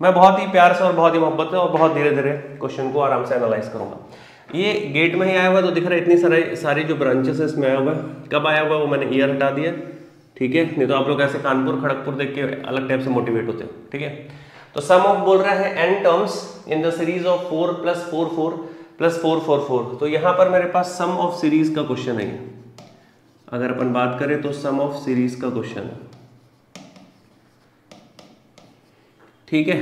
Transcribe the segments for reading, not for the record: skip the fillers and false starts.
मैं बहुत ही प्यार से और बहुत ही मोहब्बत से और बहुत धीरे धीरे क्वेश्चन को आराम से एनालाइज करूंगा। ये गेट में ही आया हुआ तो दिख रहा है, इतनी सारी जो ब्रांचेस है इसमें आया हुआ है। कब आया हुआ वो मैंने ईयर हटा दिया, ठीक है, नहीं तो आप लोग ऐसे कानपुर खड़गपुर देख के अलग टाइप से मोटिवेट होते हो, ठीक है। तो सम ऑफ बोल रहा है n terms in the series of 4 + 4 4 + 4 4 4। तो यहाँ पर मेरे पास सम ऑफ सीरीज का क्वेश्चन है। अगर अपन बात करें तो सम ऑफ सीरीज का क्वेश्चन है, ठीक है।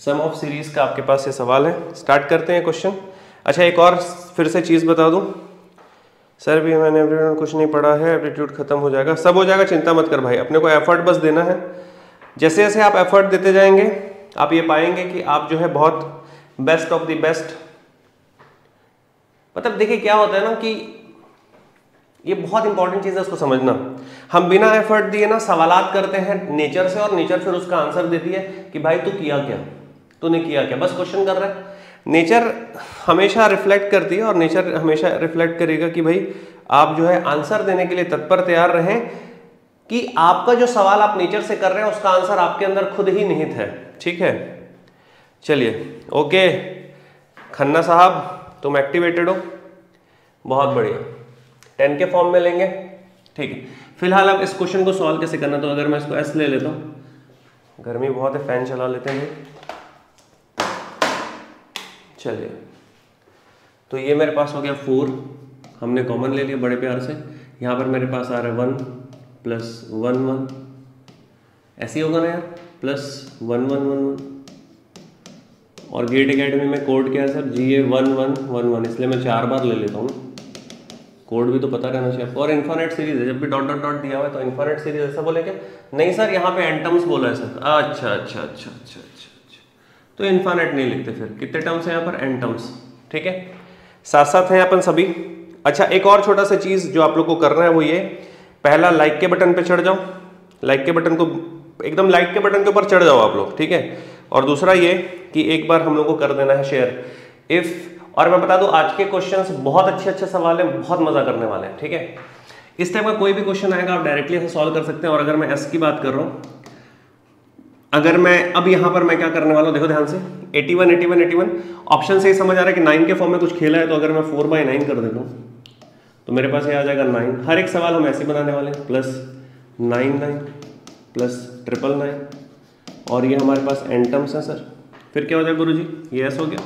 सम ऑफ सीरीज का आपके पास ये सवाल है। स्टार्ट करते हैं क्वेश्चन। अच्छा, एक और फिर से चीज़ बता दूं सर, भी मैंने एप्टीट्यूड कुछ नहीं पढ़ा है, एप्टीट्यूड खत्म हो जाएगा, सब हो जाएगा, चिंता मत कर भाई, अपने को एफर्ट बस देना है। जैसे जैसे आप एफर्ट देते जाएंगे आप ये पाएंगे कि आप जो है बहुत बेस्ट ऑफ द बेस्ट, मतलब देखिए क्या होता है ना कि ये बहुत इंपॉर्टेंट चीज़ है, उसको समझना। हम बिना एफर्ट दिए ना सवालात करते हैं नेचर से, और नेचर फिर उसका आंसर देती है कि भाई तू किया क्या, तूने किया क्या, बस क्वेश्चन कर रहा है। नेचर हमेशा रिफ्लेक्ट करती है और नेचर हमेशा रिफ्लेक्ट करेगा कि भाई आप जो है आंसर देने के लिए तत्पर तैयार रहें, कि आपका जो सवाल आप नेचर से कर रहे हैं उसका आंसर आपके अंदर खुद ही निहित है, ठीक है। चलिए, ओके खन्ना साहब, तुम एक्टिवेटेड हो, बहुत बढ़िया। 10 के फॉर्म में लेंगे, ठीक है। फिलहाल आप इस क्वेश्चन को सॉल्व कैसे करना, तो अगर मैं इसको एस ले लेता हूँ, गर्मी बहुत है, फैन चला लेते हैं। चलिए, तो ये मेरे पास हो गया 4, हमने कॉमन ले लिया बड़े प्यार से। यहाँ पर मेरे पास आ रहा है 1 + 1 1, ऐसे ही होगा ना यार, +1 1 1 1। और गेट एकेडमी में कोड क्या है सर, GA 1 1 1 1, इसलिए मैं 4 बार ले लेता हूँ। कोड भी तो पता रहना चाहिए। और इन्फिनिट सीरीज है, जब भी डॉट डॉट डॉट दिया हुआ है तो इन्फिनिट सीरीज ऐसा बोले क्या? नहीं सर, यहाँ पे n टर्म्स बोला है सर। अच्छा अच्छा अच्छा अच्छा अच्छा अच्छा, तो इन्फिनिट नहीं लिखते फिर। कितने टर्म्स है यहाँ पर? n टर्म्स, ठीक है। साथ साथ हैं अपन सभी। अच्छा, एक और छोटा सा चीज़ जो आप लोग को करना है वो ये, पहला लाइक के बटन पे चढ़ जाओ, लाइक के बटन को एकदम लाइक के बटन के ऊपर चढ़ जाओ आप लोग, ठीक है। और दूसरा ये कि एक बार हम लोग को कर देना है शेयर इफ। और मैं बता दूं आज के क्वेश्चंस बहुत अच्छे सवाल हैं, बहुत मजा करने वाले हैं, ठीक है। इस टाइप का कोई भी क्वेश्चन आएगा आप डायरेक्टली ऐसे सॉल्व कर सकते हैं। और अगर मैं एस की बात कर रहा हूं, अगर मैं अब यहाँ पर मैं क्या करने वाला हूँ, देखो ध्यान से, 81 81 81 ऑप्शन से ही समझ आ रहा है कि 9 के फॉर्म में कुछ खेला है। तो अगर मैं 4/9 कर देता हूँ तो मेरे पास ये आ जाएगा 9। हर एक सवाल हम ऐसे बनाने वाले हैं, +9 9 +9 और ये हमारे पास n टर्म्स है सर। फिर क्या हो जाएगा गुरुजी? ये ऐसा हो गया,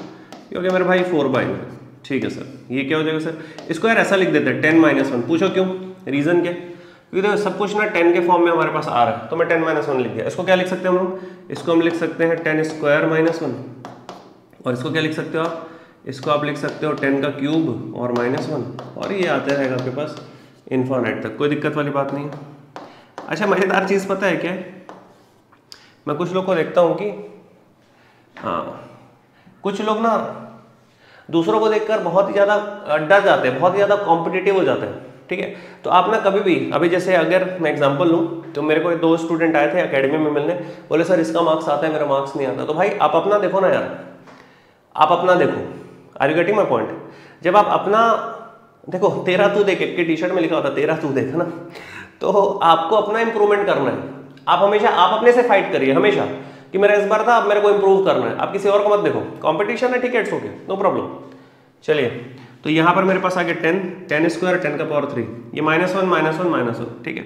ये हो गया मेरे भाई 4/9, ठीक है सर। ये क्या हो जाएगा सर? इसको यार ऐसा लिख देते हैं 10 - 1। पूछो क्यों, रीजन क्या? क्योंकि देखो सब कुछ ना 10 के फॉर्म में हमारे पास आ रहा है, तो मैं 10 - 1 लिख दिया। इसको क्या लिख सकते हैं हम लोग? इसको हम लिख सकते हैं 10² - 1। और इसको क्या लिख सकते हो आप? इसको आप लिख सकते हो 10 का क्यूब और -1। और ये आता रहेगा आपके पास इन्फिनिट तक, कोई दिक्कत वाली बात नहीं है। अच्छा, मज़ेदार चीज़ पता है क्या है? मैं कुछ लोग को देखता हूँ कि हाँ, कुछ लोग ना दूसरों को देखकर बहुत ही ज़्यादा डर जाते हैं, बहुत ही ज़्यादा कॉम्पिटिटिव हो जाते हैं, ठीक है। तो आप ना कभी भी, अभी जैसे अगर मैं एग्जांपल लूँ तो मेरे को 2 स्टूडेंट आए थे एकेडमी में मिलने, बोले सर इसका मार्क्स आता है, मेरा मार्क्स नहीं आता। तो भाई आप अपना देखो ना यार, आप अपना देखो। Are you getting my point? जब आप अपना देखो, तेरा तू देख के टी शर्ट में लिखा होता है, तेरा तू देख ना, तो आपको अपना इंप्रूवमेंट करना है। आप हमेशा आप अपने से फाइट करिए हमेशा कि मेरा इस बार था, अब मेरे को इंप्रूव करना है। आप किसी और को मत देखो, कंपटीशन है, ठीक है, इट्स ओके, नो प्रॉब्लम। चलिए, तो यहाँ पर मेरे पास आ गया 10 स्क्वायर 10 का पावर 3, ये -1 -1 -1, ठीक है।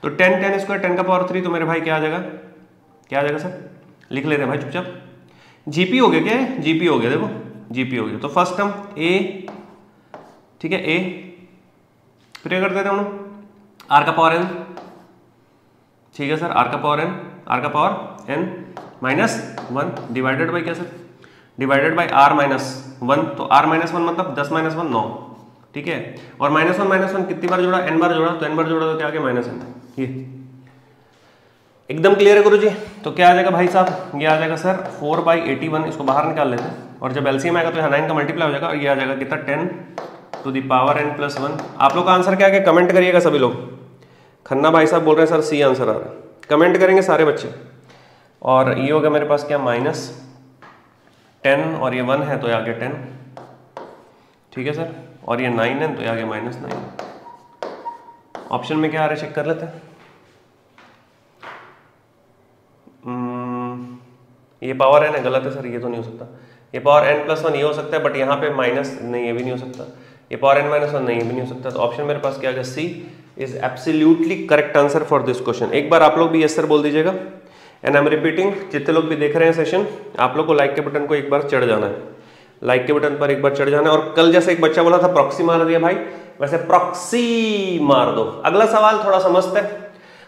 तो 10 स्क्वायर 10 का पावर 3, तो मेरे भाई क्या आ जाएगा? क्या आ जाएगा सर? लिख लेते हैं भाई चुपचाप। जीपी हो गया, क्या है? जीपी हो गया, देखो जीपी हो गया। तो फर्स्ट टर्म ए, ठीक है, ए। फिर क्या कर देते हैं हम लोग? आर का पावर n, ठीक है सर, आर का पावर n, आर का पावर n -1 डिवाइडेड बाई क्या सर? Divided by r -1। तो r -1 मतलब 10 - 1 9, ठीक है। और -1 -1 कितनी बार जोड़ा? n बार जोड़ा, तो n बार जोड़ा तो क्या आ गया? -n। ये एकदम क्लियर है गुरुजी? तो क्या आ जाएगा भाई साहब? ये आ जाएगा सर 4/81। इसको बाहर निकाल लेते हैं, और जब एलसीएम आएगा तो यहाँ 9 का मल्टीप्लाई हो जाएगा, और ये आ जाएगा कितना? 10 टू द पावर n + 1। आप लोग का आंसर क्या है? कमेंट करिएगा सभी लोग। खन्ना भाई साहब बोल रहे हैं सर सी आंसर आ रहा है, कमेंट करेंगे सारे बच्चे। और ये हो गया मेरे पास क्या? -10, और ये 1 है तो ये आ गया 10, ठीक है सर। और ये 9 है तो ये आ गया -9। ऑप्शन में क्या आ रहा है चेक कर लेते हैं। ये पावर n है, गलत है सर, ये तो नहीं हो सकता। ये पावर n+1 ये हो सकता है, बट यहाँ पे माइनस नहीं, ये भी नहीं हो सकता। ये पावर n-1 नहीं, ये भी नहीं हो सकता। तो ऑप्शन मेरे पास क्या आ गया, C is absolutely correct answer for this question. एक बार आप लोग भी यस सर बोल दीजिएगा। एंड आई एम रिपीटिंग, जितने लोग भी देख रहे हैं सेशन, आप लोग को लाइक के बटन को एक बार चढ़ जाना है, लाइक के बटन पर एक बार चढ़ जाना है। और कल जैसे एक बच्चा बोला था प्रॉक्सी मार दिया भाई, वैसे प्रॉक्सी मार दो। अगला सवाल थोड़ा समझते हैं।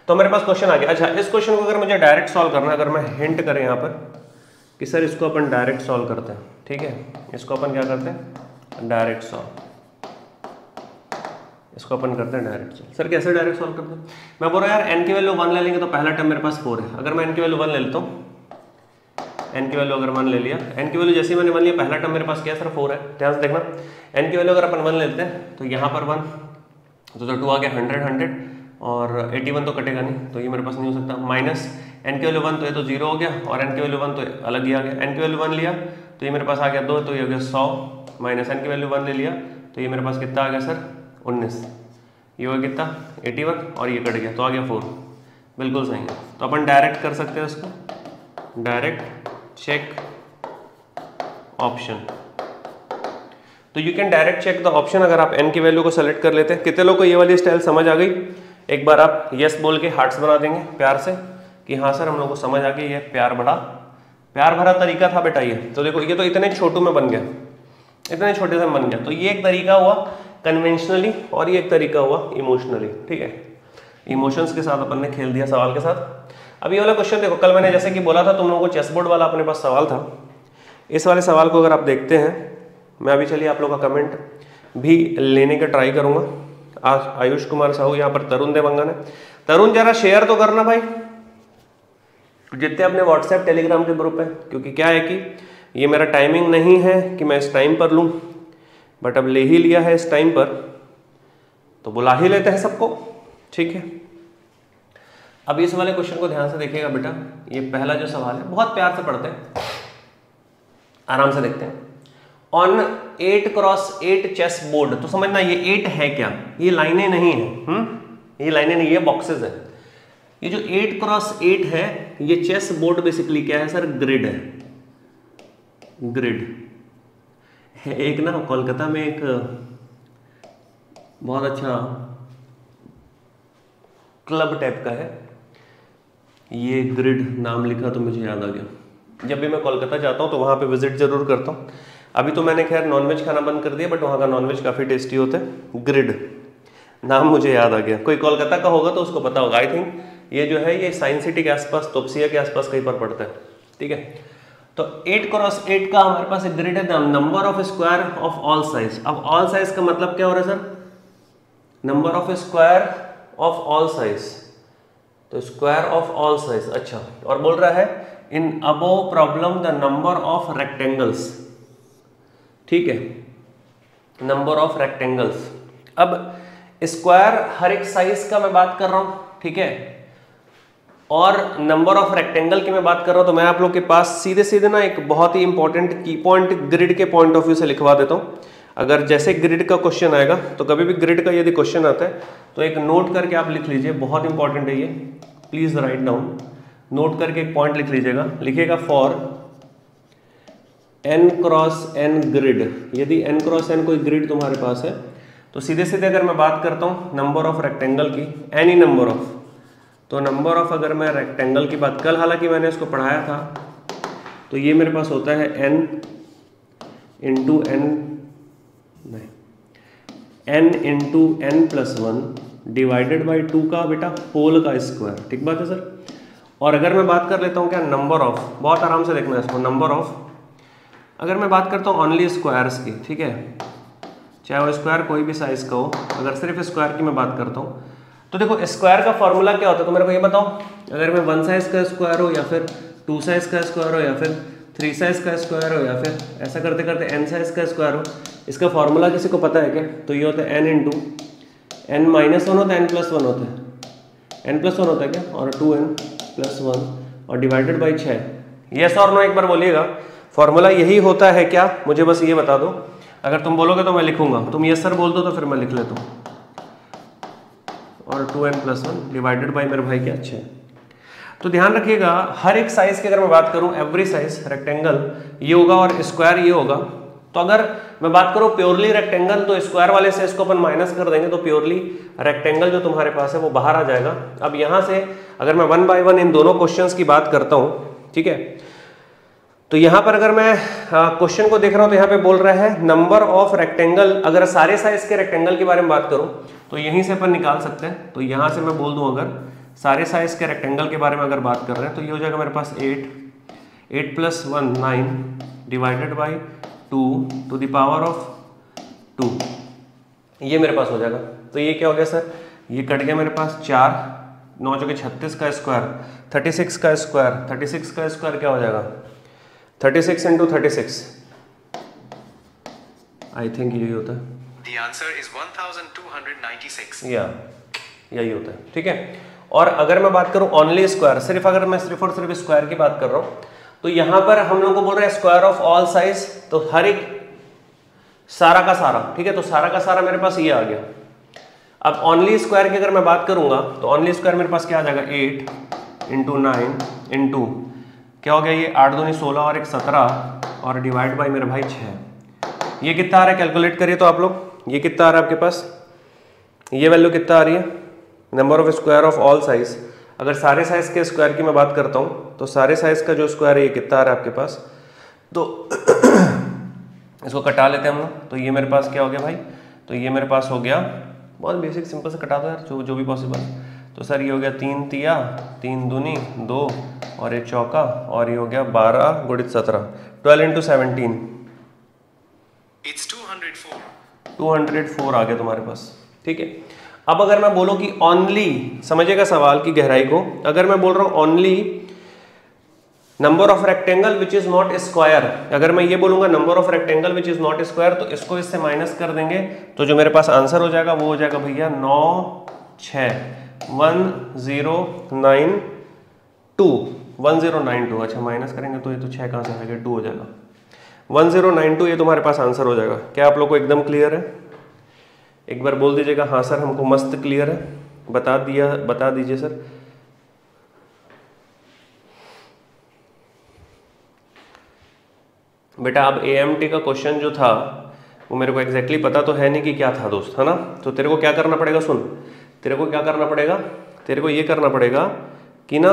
तो मेरे पास क्वेश्चन आ गया। अच्छा, इस क्वेश्चन को अगर मुझे डायरेक्ट सॉल्व करना है, अगर मैं हिंट करें यहाँ पर कि सर इसको अपन डायरेक्ट सॉल्व करते हैं, ठीक है, इसको अपन क्या करते हैं, डायरेक्ट सॉल्व, इसको अपन करते हैं डायरेक्ट सॉल्व। सर कैसे डायरेक्ट सॉल्व करते हैं? मैं बोल रहा यार n की वैल्यू 1 ले लेंगे तो पहला टर्म मेरे पास 4 है। अगर मैं n की वैल्यू 1 ले लेता हूँ, n की वैल्यू अगर 1 ले लिया, n की वैल्यू जैसे ही मैंने 1 लिया, पहला टर्म मेरे पास क्या है सर, 4 है। ध्यान से देखना, n की वैल्यू अगर अपन 1 लेते हैं तो यहाँ पर 1 तो 2 आ गया, 100 100 और 81 तो कटेगा नहीं, तो ये मेरे पास नहीं हो सकता। माइनस n की वैल्यू 1 तो ये तो 0 हो गया, और n की वैल्यू 1 तो अलग ही आ गया। n की वैल्यू 1 लिया तो ये मेरे पास आ गया 2, तो ये हो गया 100, माइनस n की वैल्यू 1 ले लिया तो ये मेरे पास कितना आ गया सर, 19, ये हो गया कितना, 81, और ये कट गया तो आ गया 4। बिल्कुल सही है। तो अपन डायरेक्ट कर सकते हैं उसको, डायरेक्ट चेक ऑप्शन। तो you can direct check the option अगर आप n की वैल्यू को सेलेक्ट कर लेते हैं। कितने लोग को ये वाली स्टाइल समझ आ गई? एक बार आप यस बोल के हार्ट्स बना देंगे प्यार से कि हाँ सर हम लोग को समझ आ गई, ये प्यार भरा तरीका था बेटा ये। तो देखो ये तो इतने छोटू में बन गया, इतने छोटे से बन गया। तो ये एक तरीका हुआ कन्वेंशनली और ये एक तरीका हुआ इमोशनली, ठीक है। इमोशंस के साथ अपन ने खेल दिया सवाल के साथ। अब ये वाला क्वेश्चन देखो, कल मैंने जैसे कि बोला था तुम लोगों को चेस बोर्ड वाला अपने पास सवाल था, इस वाले सवाल को अगर आप देखते हैं, मैं अभी चलिए आप लोगों का कमेंट भी लेने का ट्राई करूंगा। आज आयुष कुमार साहू, यहाँ पर तरुण देवंगन है। तरुण जरा शेयर तो करना भाई जितने अपने व्हाट्सएप टेलीग्राम के ग्रुप है, क्योंकि क्या है कि ये मेरा टाइमिंग नहीं है कि मैं इस टाइम पर लूँ, बट अब ले ही लिया है इस टाइम पर तो बुला ही लेते हैं सबको, ठीक है। अब इस वाले क्वेश्चन को ध्यान से देखिएगा बेटा। ये पहला जो सवाल है बहुत प्यार से पढ़ते हैं, आराम से देखते हैं। ऑन 8x8 चेस बोर्ड, तो समझना ये 8 है क्या, ये लाइनें नहीं है, ये लाइनें नहीं, ये बॉक्सेस है। ये जो 8x8 है ये चेस बोर्ड बेसिकली क्या है सर, ग्रिड है, ग्रिड है। एक ना कोलकाता में एक बहुत अच्छा क्लब टाइप का है, ये ग्रिड नाम लिखा तो मुझे याद आ गया। जब भी मैं कोलकाता जाता हूँ तो वहाँ पे विजिट जरूर करता हूँ। अभी तो मैंने खैर नॉनवेज खाना बंद कर दिया, बट वहाँ का नॉनवेज काफ़ी टेस्टी होता है। ग्रिड नाम मुझे याद आ गया, कोई कोलकाता का होगा तो उसको पता होगा। आई थिंक ये जो है ये साइंस सिटी के आसपास, तोपसिया के आसपास कहीं पर पड़ता है, ठीक है। तो 8x8 का हमारे पास एक ग्रिड है, number of square of all size. अब ऑल साइज का मतलब क्या हो रहा है sir, number of square of all size, तो स्क्वायर ऑफ ऑल साइज। अच्छा, और बोल रहा है in above problem the number of rectangles, ठीक है, नंबर ऑफ रेक्टेंगल्स। अब स्क्वायर हर एक साइज का मैं बात कर रहा हूं, ठीक है, और नंबर ऑफ रेक्टेंगल की मैं बात कर रहा हूं। तो मैं आप लोग के पास सीधे सीधे ना एक बहुत ही इंपॉर्टेंट की पॉइंट ग्रिड के पॉइंट ऑफ व्यू से लिखवा देता हूं। अगर जैसे ग्रिड का क्वेश्चन आएगा तो कभी भी ग्रिड का यदि क्वेश्चन आता है तो एक नोट करके आप लिख लीजिए, बहुत इंपॉर्टेंट है ये, प्लीज राइट डाउन, नोट करके एक पॉइंट लिख लीजिएगा। लिखिएगा फॉर n×n ग्रिड। यदि n×n कोई ग्रिड तुम्हारे पास है तो सीधे सीधे अगर मैं बात करता हूँ नंबर ऑफ रेक्टेंगल की, एनी नंबर ऑफ, तो नंबर ऑफ अगर मैं रेक्टेंगल की बात, कल हालांकि मैंने इसको पढ़ाया था, तो ये मेरे पास होता है n into n+1 divided by 2 का बेटा होल का स्क्वायर, ठीक बात है सर। और अगर मैं बात कर लेता हूँ क्या, नंबर ऑफ, बहुत आराम से देखना है इसको, नंबर ऑफ अगर मैं बात करता हूँ ओनली स्क्वायर्स की, ठीक है, चाहे वो स्क्वायर कोई भी साइज का हो, अगर सिर्फ स्क्वायर की मैं बात करता हूँ तो देखो स्क्वायर का फॉर्मूला क्या होता है, तो मेरे को ये बताओ। अगर मैं 1 साइज का स्क्वायर हो या फिर 2 साइज का स्क्वायर हो या फिर 3 साइज का स्क्वायर हो या फिर ऐसा करते करते n साइज का स्क्वायर हो, इसका फॉर्मूला किसी को पता है क्या? तो ये होता है n इंटू n-1 होता है, n+1 होता है, n+1 होता है क्या, और 2n+1 और डिवाइडेड बाई 6। यस और नो एक बार बोलिएगा, फॉर्मूला यही होता है क्या, मुझे बस ये बता दो। अगर तुम बोलोगे तो मैं लिखूंगा, तुम यस सर बोल दो तो फिर मैं लिख लेता हूँ, और 2n+1 डिवाइडेड बाई मेरे भाई क्या 6। तो ध्यान रखिएगा हर एक साइज की अगर मैं बात करूं, एवरी साइज रेक्टेंगल ये होगा और स्क्वायर ये होगा। तो अगर मैं बात करूं प्योरली रेक्टेंगल, तो स्क्वायर वाले से इसको अपन माइनस कर देंगे तो प्योरली रेक्टेंगल जो तुम्हारे पास है वो बाहर आ जाएगा। अब यहां से अगर मैं 1 बाय 1 इन दोनों क्वेश्चंस की बात करता हूं, ठीक है, तो यहां पर अगर मैं क्वेश्चन को देख रहा हूं तो यहां पे बोल रहा है नंबर ऑफ रेक्टेंगल। अगर सारे साइज के रेक्टेंगल के बारे में बात करूं तो यहीं से अपन निकाल सकते हैं। तो यहां से मैं बोल दूं अगर सारे साइज के रेक्टेंगल के बारे में अगर बात कर रहे हैं तो ये हो जाएगा मेरे पास 8 + 1 9 divided by 2 to the power of 2, ये मेरे पास हो जाएगा। तो ये क्या हो गया सर, ये कट गया मेरे पास 4 9 चौके 36 का स्क्वायर, 36 का स्क्वायर, 36 का स्क्वायर क्या हो जाएगा 36 × 36, आई थिंक यही होता है। The answer is 1296. यही होता है, ठीक है। और अगर मैं बात करूं ओनली स्क्वायर, सिर्फ अगर मैं सिर्फ और सिर्फ स्क्वायर की बात कर रहा हूं तो यहां पर हम लोग को बोल रहे हैं स्क्वायर ऑफ ऑल साइज, तो हर एक सारा का सारा, ठीक है, तो सारा का सारा मेरे पास ये आ गया। अब ओनली स्क्वायर की अगर मैं बात करूंगा तो ओनली स्क्वायर मेरे पास क्या आ जाएगा 8 × 9 × क्या हो गया ये 8 दूनी 16 और 1 17 और डिवाइड बाई मेरे भाई 6। ये कितना आ रहा है कैलकुलेट करिए तो आप लोग, ये कितना आ रहा है आपके पास, ये वैल्यू कितना आ रही है number of square of all size. अगर सारे साइज के स्क्वायर की मैं बात करता हूँ तो सारे साइज का जो स्क्वायर है ये कितना आ रहा है आपके पास, तो इसको कटा लेते हैं हम लोग। तो ये मेरे पास क्या हो गया भाई, तो ये मेरे पास हो गया, बहुत बेसिक सिंपल से कटा दो यार जो भी पॉसिबल। तो सर ये हो गया 3 तिया 3 दूनी 2 और 1 चौका और ये हो गया 12 × 17, 12 × 17, It's 204. 204 आ गया तुम्हारे पास, ठीक है। अब अगर मैं बोलूं कि ओनली, समझिएगा सवाल की गहराई को, अगर मैं बोल रहा हूं only number of rectangle which is not square, अगर मैं ये बोलूंगा number of rectangle which is not square, तो इसको इससे माइनस कर देंगे तो जो मेरे पास आंसर हो जाएगा वो हो जाएगा भैया 9 6 1092, 1092। अच्छा माइनस करेंगे तो ये तो 6 कहां से आएगा 2 हो जाएगा, 1092 ये तुम्हारे पास आंसर हो जाएगा। क्या आप लोग को एकदम क्लियर है? एक बार बोल दीजिएगा हाँ सर हमको मस्त क्लियर है, बता दीजिए सर। बेटा अब AMT का क्वेश्चन जो था वो मेरे को एग्जैक्टली पता तो है नहीं कि क्या था दोस्त, है ना। तो तेरे को क्या करना पड़ेगा, सुन, तेरे को क्या करना पड़ेगा, तेरे को ये करना पड़ेगा कि ना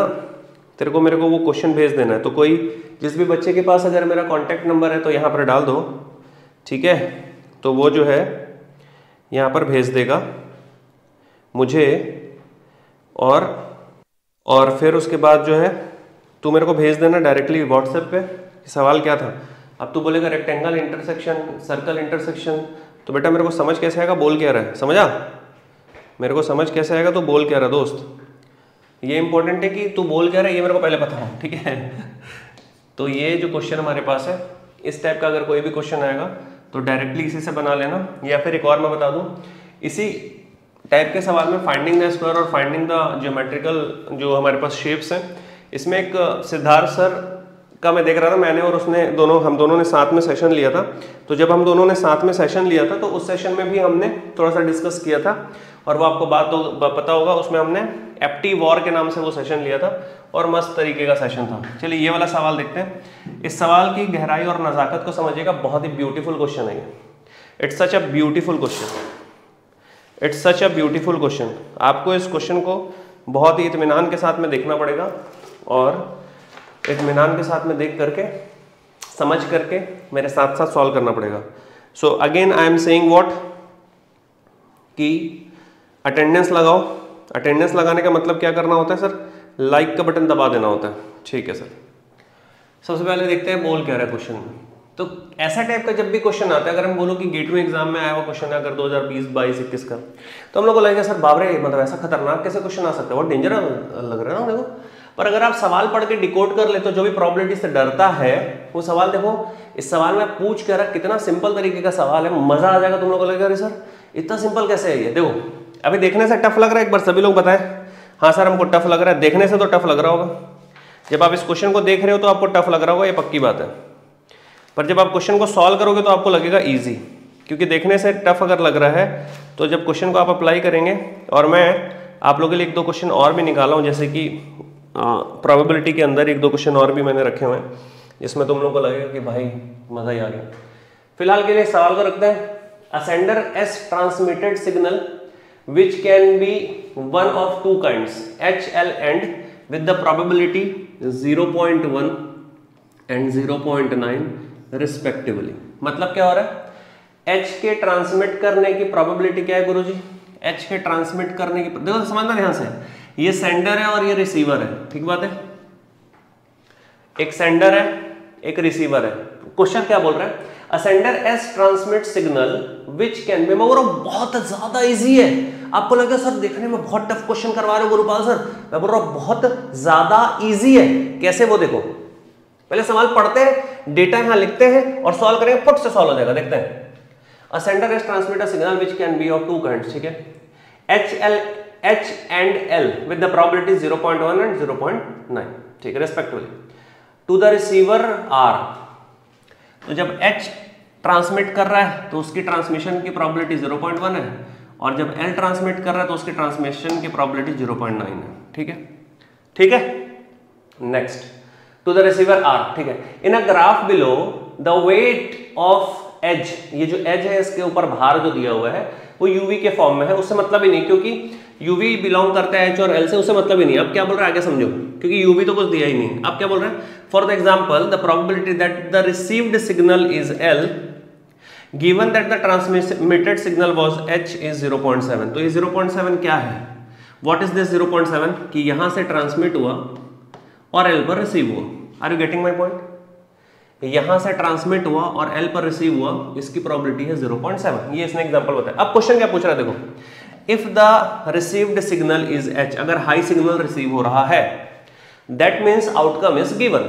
तेरे को मेरे को वो क्वेश्चन भेज देना है। तो कोई जिस भी बच्चे के पास अगर मेरा कॉन्टैक्ट नंबर है तो यहाँ पर डाल दो, ठीक है, तो वो जो है यहाँ पर भेज देगा मुझे, और फिर उसके बाद जो है तू मेरे को भेज देना डायरेक्टली व्हाट्सएप पे सवाल क्या था। अब तू बोलेगा रेक्टेंगल इंटरसेक्शन, सर्कल इंटरसेक्शन, तो बेटा मेरे को समझ कैसे आएगा, बोल क्या रहा है, समझा, मेरे को समझ कैसे आएगा तो बोल क्या रहा है दोस्त, ये इंपॉर्टेंट है कि तू बोल क्या रहा है ये मेरे को पहले पता हो, ठीक है। तो ये जो क्वेश्चन हमारे पास है इस टाइप का अगर कोई भी क्वेश्चन आएगा तो डायरेक्टली इसी से बना लेना, या फिर एक और मैं बता दूं इसी टाइप के सवाल में फाइंडिंग द स्क्वायर और फाइंडिंग द ज्योमेट्रिकल जो हमारे पास शेप्स हैं, इसमें एक सिद्धार्थ सर का मैं देख रहा था, मैंने और उसने हम दोनों ने साथ में सेशन लिया था। तो जब हम दोनों ने साथ में सेशन लिया था तो उस सेशन में भी हमने थोड़ा सा डिस्कस किया था और वो आपको पता होगा, उसमें हमने एप्टी वॉर के नाम से वो सेशन लिया था और मस्त तरीके का सेशन था। चलिए ये वाला सवाल देखते हैं। इस सवाल की गहराई और नज़ाकत को समझिएगा, बहुत ही ब्यूटीफुल क्वेश्चन है ये। It's such a beautiful question, it's such a beautiful question. आपको इस क्वेश्चन को बहुत ही इत्मीनान के साथ में देखना पड़ेगा और इत्मीनान के साथ में देख करके समझ करके मेरे साथ साथ सॉल्व करना पड़ेगा। So again I am saying what कि अटेंडेंस लगाओ। अटेंडेंस लगाने का मतलब क्या करना होता है सर, लाइक का बटन दबा देना होता है, ठीक है सर। सबसे पहले देखते हैं बोल क्या रहा है क्वेश्चन में। तो ऐसा टाइप का जब भी क्वेश्चन आता है, अगर हम बोलो कि गेटवे एग्जाम में आया हुआ क्वेश्चन है अगर 2020, 22, 21 का, तो हम लोग को लगेगा सर बाबरे मतलब ऐसा खतरनाक कैसे क्वेश्चन आ सकता है, बहुत डेंजर लग रहा है ना देखो। पर अगर आप सवाल पढ़ के डिकोड कर ले तो जो भी प्रॉबिलिटी से डरता है वो सवाल देखो, इस सवाल में पूछ कर कितना सिंपल तरीके का सवाल है, मजा आ जाएगा। तुम लोग को लगेगा अरे सर इतना सिंपल कैसे है ये। देखो अभी देखने से टफ लग रहा है, एक बार सभी लोग बताएं हाँ सर हमको टफ लग रहा है। देखने से तो टफ लग रहा होगा, जब आप इस क्वेश्चन को देख रहे हो तो आपको टफ लग रहा होगा, ये पक्की बात है। पर जब आप क्वेश्चन को सॉल्व करोगे तो आपको लगेगा ईजी, क्योंकि देखने से टफ अगर लग रहा है तो जब क्वेश्चन को आप अप्लाई करेंगे, और मैं आप लोगों के लिए 1-2 क्वेश्चन और भी निकाला हूँ, जैसे कि प्रोबेबिलिटी के अंदर एक दो क्वेश्चन और भी मैंने रखे हुए हैं जिसमें तुम लोगों को लगेगा कि भाई मजा ही आ गया। फिलहाल के लिए सवाल को रखते हैं। अ sender S transmitted signal which can be one of two kinds H, L and with the probability 0.1 and 0.9 respectively। मतलब क्या हो रहा है, H के ट्रांसमिट करने की प्रोबेबिलिटी क्या है गुरुजी? H के ट्रांसमिट करने की, देखो समझना ध्यान से, ये सेंडर है और ये रिसीवर है, ठीक बात है। एक सेंडर है एक रिसीवर है। क्वेश्चन क्या बोल रहा है? A sender S transmit signal which can be, मगर बहुत ज्यादा इजी है। आपको लगेगा सर देखने में बहुत टफ क्वेश्चन करवा रहे हो गुरुपाल सर, मैं बोल रहा हूं बहुत ज्यादा इजी है। कैसे वो देखो, पहले सवाल पढ़ते हैं, डेटा यहां लिखते हैं और सॉल्व करेंगे, फट से सॉल्व हो जाएगा। देखते हैं। A sender S transmit a signal which can be of two kinds, ठीक है, H and L with the probability 0.1 and 0.9, ठीक है, respectively to the receiver R। तो जब H ट्रांसमिट कर रहा है तो उसकी ट्रांसमिशन की प्रोबेबिलिटी 0.1 है और जब L ट्रांसमिट कर रहा है तो उसकी ट्रांसमिशन की प्रोबेबिलिटी 0.9 है, ठीक है, ठीक है। Next, to the receiver R, ठीक है। In a graph below the weight of edge, ये जो एज है इसके ऊपर भार जो दिया हुआ है वो यूवी के फॉर्म में है, उससे मतलब ही नहीं क्योंकि यूवी बिलोंग करता है एच और एल से, उससे मतलब ही नहीं। अब क्या बोल रहा है आगे समझो, क्योंकि यूवी तो कुछ दिया ही नहीं। अब क्या बोल रहा है? For the example the probability that the received signal is L given that the transmitted signal was H is 0.7। तो ये 0.7 क्या है? What is this 0.7? कि यहां से ट्रांसमिट हुआ और एल पर रिसीव हुआ। Are you getting my point? यहां से ट्रांसमिट हुआ और एल पर रिसीव हुआ, इसकी प्रोबेबिलिटी है 0.7। ये इसने एग्जांपल बताया। अब क्वेश्चन क्या पूछ रहा है देखो, if the received signal is H, अगर हाई सिग्नल रिसीव हो रहा है, that means outcome is given,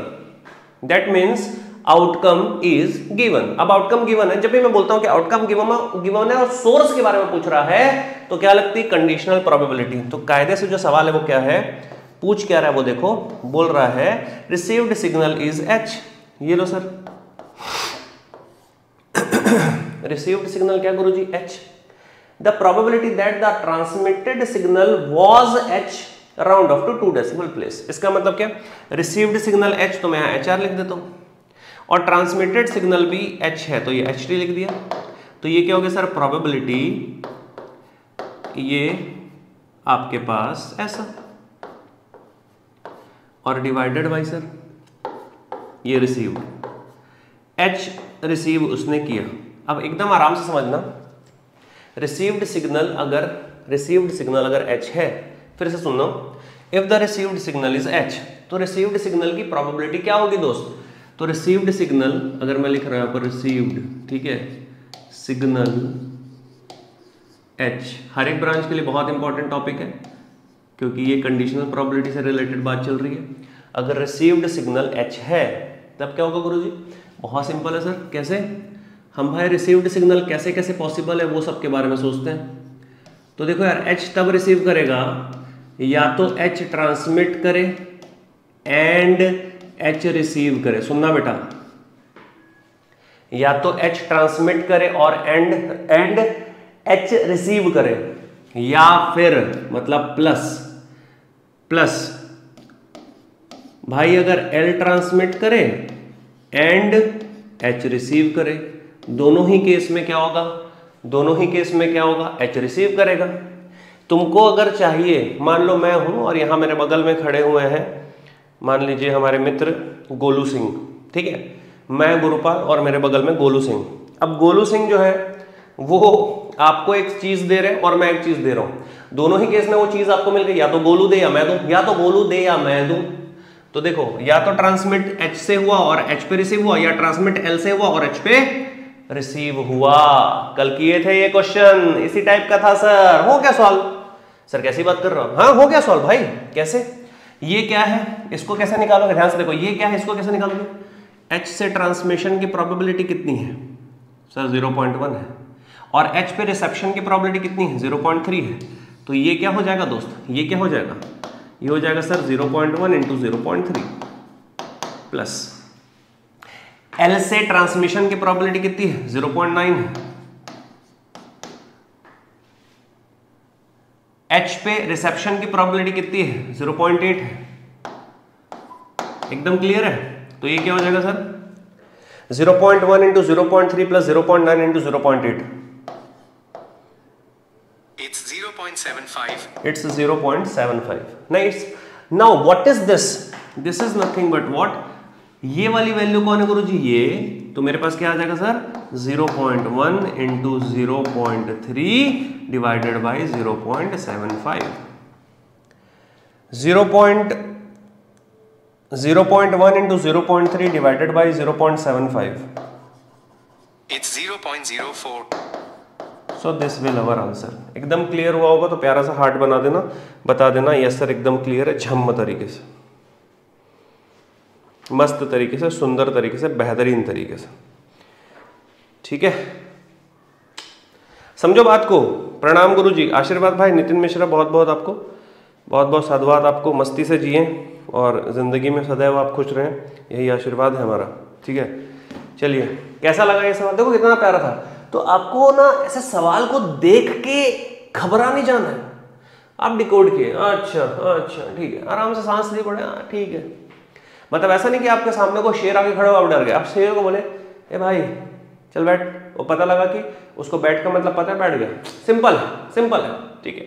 that means outcome is given. अब आउटकम गिवन है, जब भी मैं बोलता हूं कि आउटकम गिवन है और सोर्स के बारे में पूछ रहा है तो क्या लगती है? Conditional probability. तो कायदे से जो सवाल है वो क्या है, पूछ क्या रहा है वो देखो, बोल रहा है रिसीव्ड सिग्नल इज एच। ये लो सर, रिसीव्ड सिग्नल क्या गुरुजी? H. The probability that the transmitted signal was H round off to 2 decimal place. इसका मतलब क्या? रिसीव्ड सिग्नल एच, तो मैं यहां एच आर लिख देता हूं, और ट्रांसमिटेड सिग्नल भी एच है तो ये एच टी लिख दिया। तो ये क्या हो गया सर? प्रोबेबिलिटी ये आपके पास ऐसा, और डिवाइडेड बाय सर ये रिसीव, एच रिसीव उसने किया। अब एकदम आराम से समझना, रिसीव्ड सिग्नल अगर एच है, फिर से सुनना, if the received signal is H, तो रिसीव्ड सिग्नल की प्रोबेबिलिटी क्या होगी दोस्त? तो रिसीव्ड सिग्नल, अगर मैं लिख रहा हूं यहां पर रिसीव्ड, ठीक है, सिग्नल एच, हर एक ब्रांच के लिए बहुत इंपॉर्टेंट टॉपिक है क्योंकि ये कंडीशनल प्रोबेबिलिटी से रिलेटेड बात चल रही है। अगर रिसीव्ड सिग्नल एच है तब क्या होगा गुरुजी? बहुत सिंपल है सर। कैसे? हम भाई रिसीव्ड सिग्नल कैसे कैसे पॉसिबल है वो सब के बारे में सोचते हैं। तो देखो यार, एच तब रिसीव करेगा या तो एच ट्रांसमिट करे एंड एच रिसीव करे। सुनना बेटा, या तो एच ट्रांसमिट करे और एंड एच रिसीव करे, या फिर मतलब प्लस भाई अगर एल ट्रांसमिट करे एंड एच रिसीव करे। दोनों ही केस में क्या होगा? एच रिसीव करेगा। तुमको अगर चाहिए, मान लो मैं हूं और यहां मेरे बगल में खड़े हुए हैं, मान लीजिए हमारे मित्र गोलू सिंह, ठीक है, मैं गुरुपाल और मेरे बगल में गोलू सिंह। अब गोलू सिंह जो है वो आपको एक चीज दे रहे हैं और मैं एक चीज दे रहा हूं। दोनों ही केस में वो चीज आपको मिल गई, या तो गोलू दे या मैं दूं, या तो गोलू दे या मैं दूं। तो देखो, या तो ट्रांसमिट एच से हुआ और एच पे रिसीव हुआ, या ट्रांसमिट एल से हुआ और एच पे रिसीव हुआ। कल किए थे ये क्वेश्चन, इसी टाइप का था सर। हो गया सॉल्व? सर कैसी बात कर रहा हूं? हाँ हो गया सॉल्व भाई। कैसे? ये क्या है, इसको कैसे निकालोगे? ध्यान से देखो, ये क्या है, इसको कैसे निकालोगे? एच से ट्रांसमिशन की प्रोबेबिलिटी कितनी है सर? 0.1 है, और एच पे रिसेप्शन की प्रोबेबिलिटी कितनी है? 0.3 है। तो ये क्या हो जाएगा दोस्त? ये क्या हो जाएगा? ये हो जाएगा सर 0.1 इंटू 0.3 प्लस एल से ट्रांसमिशन की प्रोबेबिलिटी कितनी है? 0.9 है। एच पे रिसेप्शन की प्रोबेबिलिटी कितनी है? 0.8 है। एकदम क्लियर है। तो ये क्या हो जाएगा sir, 0.1 into 0.3 plus 0.9 into 0.8, It's 0.75. It's 0.75. Nice. Now what is this? This is nothing but what? ये वाली वैल्यू कौन है गुरुजी? ये तो मेरे पास क्या आ जाएगा sir, 0.1 into 0.3 divided by 0.75। 0.1 into 0.3 divided by 0.75। It's 0.04. So this will our answer. एकदम क्लियर हुआ होगा तो प्यारा सा हार्ट बना देना, बता देना यस सर एकदम क्लियर है, झम्म तरीके से, मस्त तरीके से, सुंदर तरीके से, बेहतरीन तरीके से। ठीक है, समझो बात को। प्रणाम गुरुजी, आशीर्वाद भाई, नितिन मिश्रा बहुत बहुत आपको बहुत बहुत साधुवाद आपको। मस्ती से जिए और जिंदगी में सदैव आप खुश रहें, यही आशीर्वाद है हमारा। ठीक है, चलिए कैसा लगा ये सवाल? देखो कितना प्यारा था। तो आपको ना ऐसे सवाल को देख के घबरा नहीं जाना है, आप डिकोड किए, अच्छा अच्छा ठीक है, आराम से सांस लिए पड़े, हाँ ठीक है। मतलब ऐसा नहीं कि आपके सामने को शेर आके खड़ा हुआ, आप डर गए, आप शेर को बोले ए भाई चल बैठ, वो पता लगा कि उसको बैठ का मतलब पता है, बैठ गया। सिंपल है, सिंपल है। ठीक है,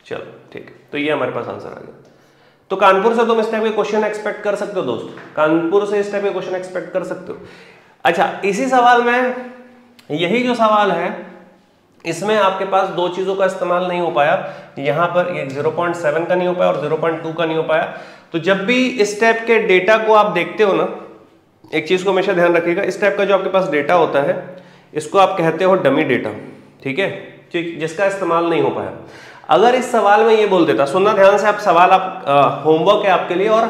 चलो ठीक है, तो ये हमारे पास आंसर आ गया। तो कानपुर से तुम इस टाइप के क्वेश्चन एक्सपेक्ट कर सकते हो दोस्त, कानपुर से इस टाइप के क्वेश्चन एक्सपेक्ट कर सकते हो। अच्छा, इसी सवाल में, यही जो सवाल है इसमें आपके पास दो चीजों का इस्तेमाल नहीं हो पाया। यहाँ पर ये 0.7 का नहीं हो पाया और 0.2 का नहीं हो पाया। तो जब भी इस टाइप के डेटा को आप देखते हो ना, एक चीज को हमेशा ध्यान रखिएगा, इस टाइप का जो आपके पास डेटा होता है इसको आप कहते हो डमी डेटा। ठीक है, जिसका इस्तेमाल नहीं हो पाया। अगर इस सवाल में ये बोल देता, सुनना ध्यान से, आप सवाल आप होमवर्क है आपके लिए और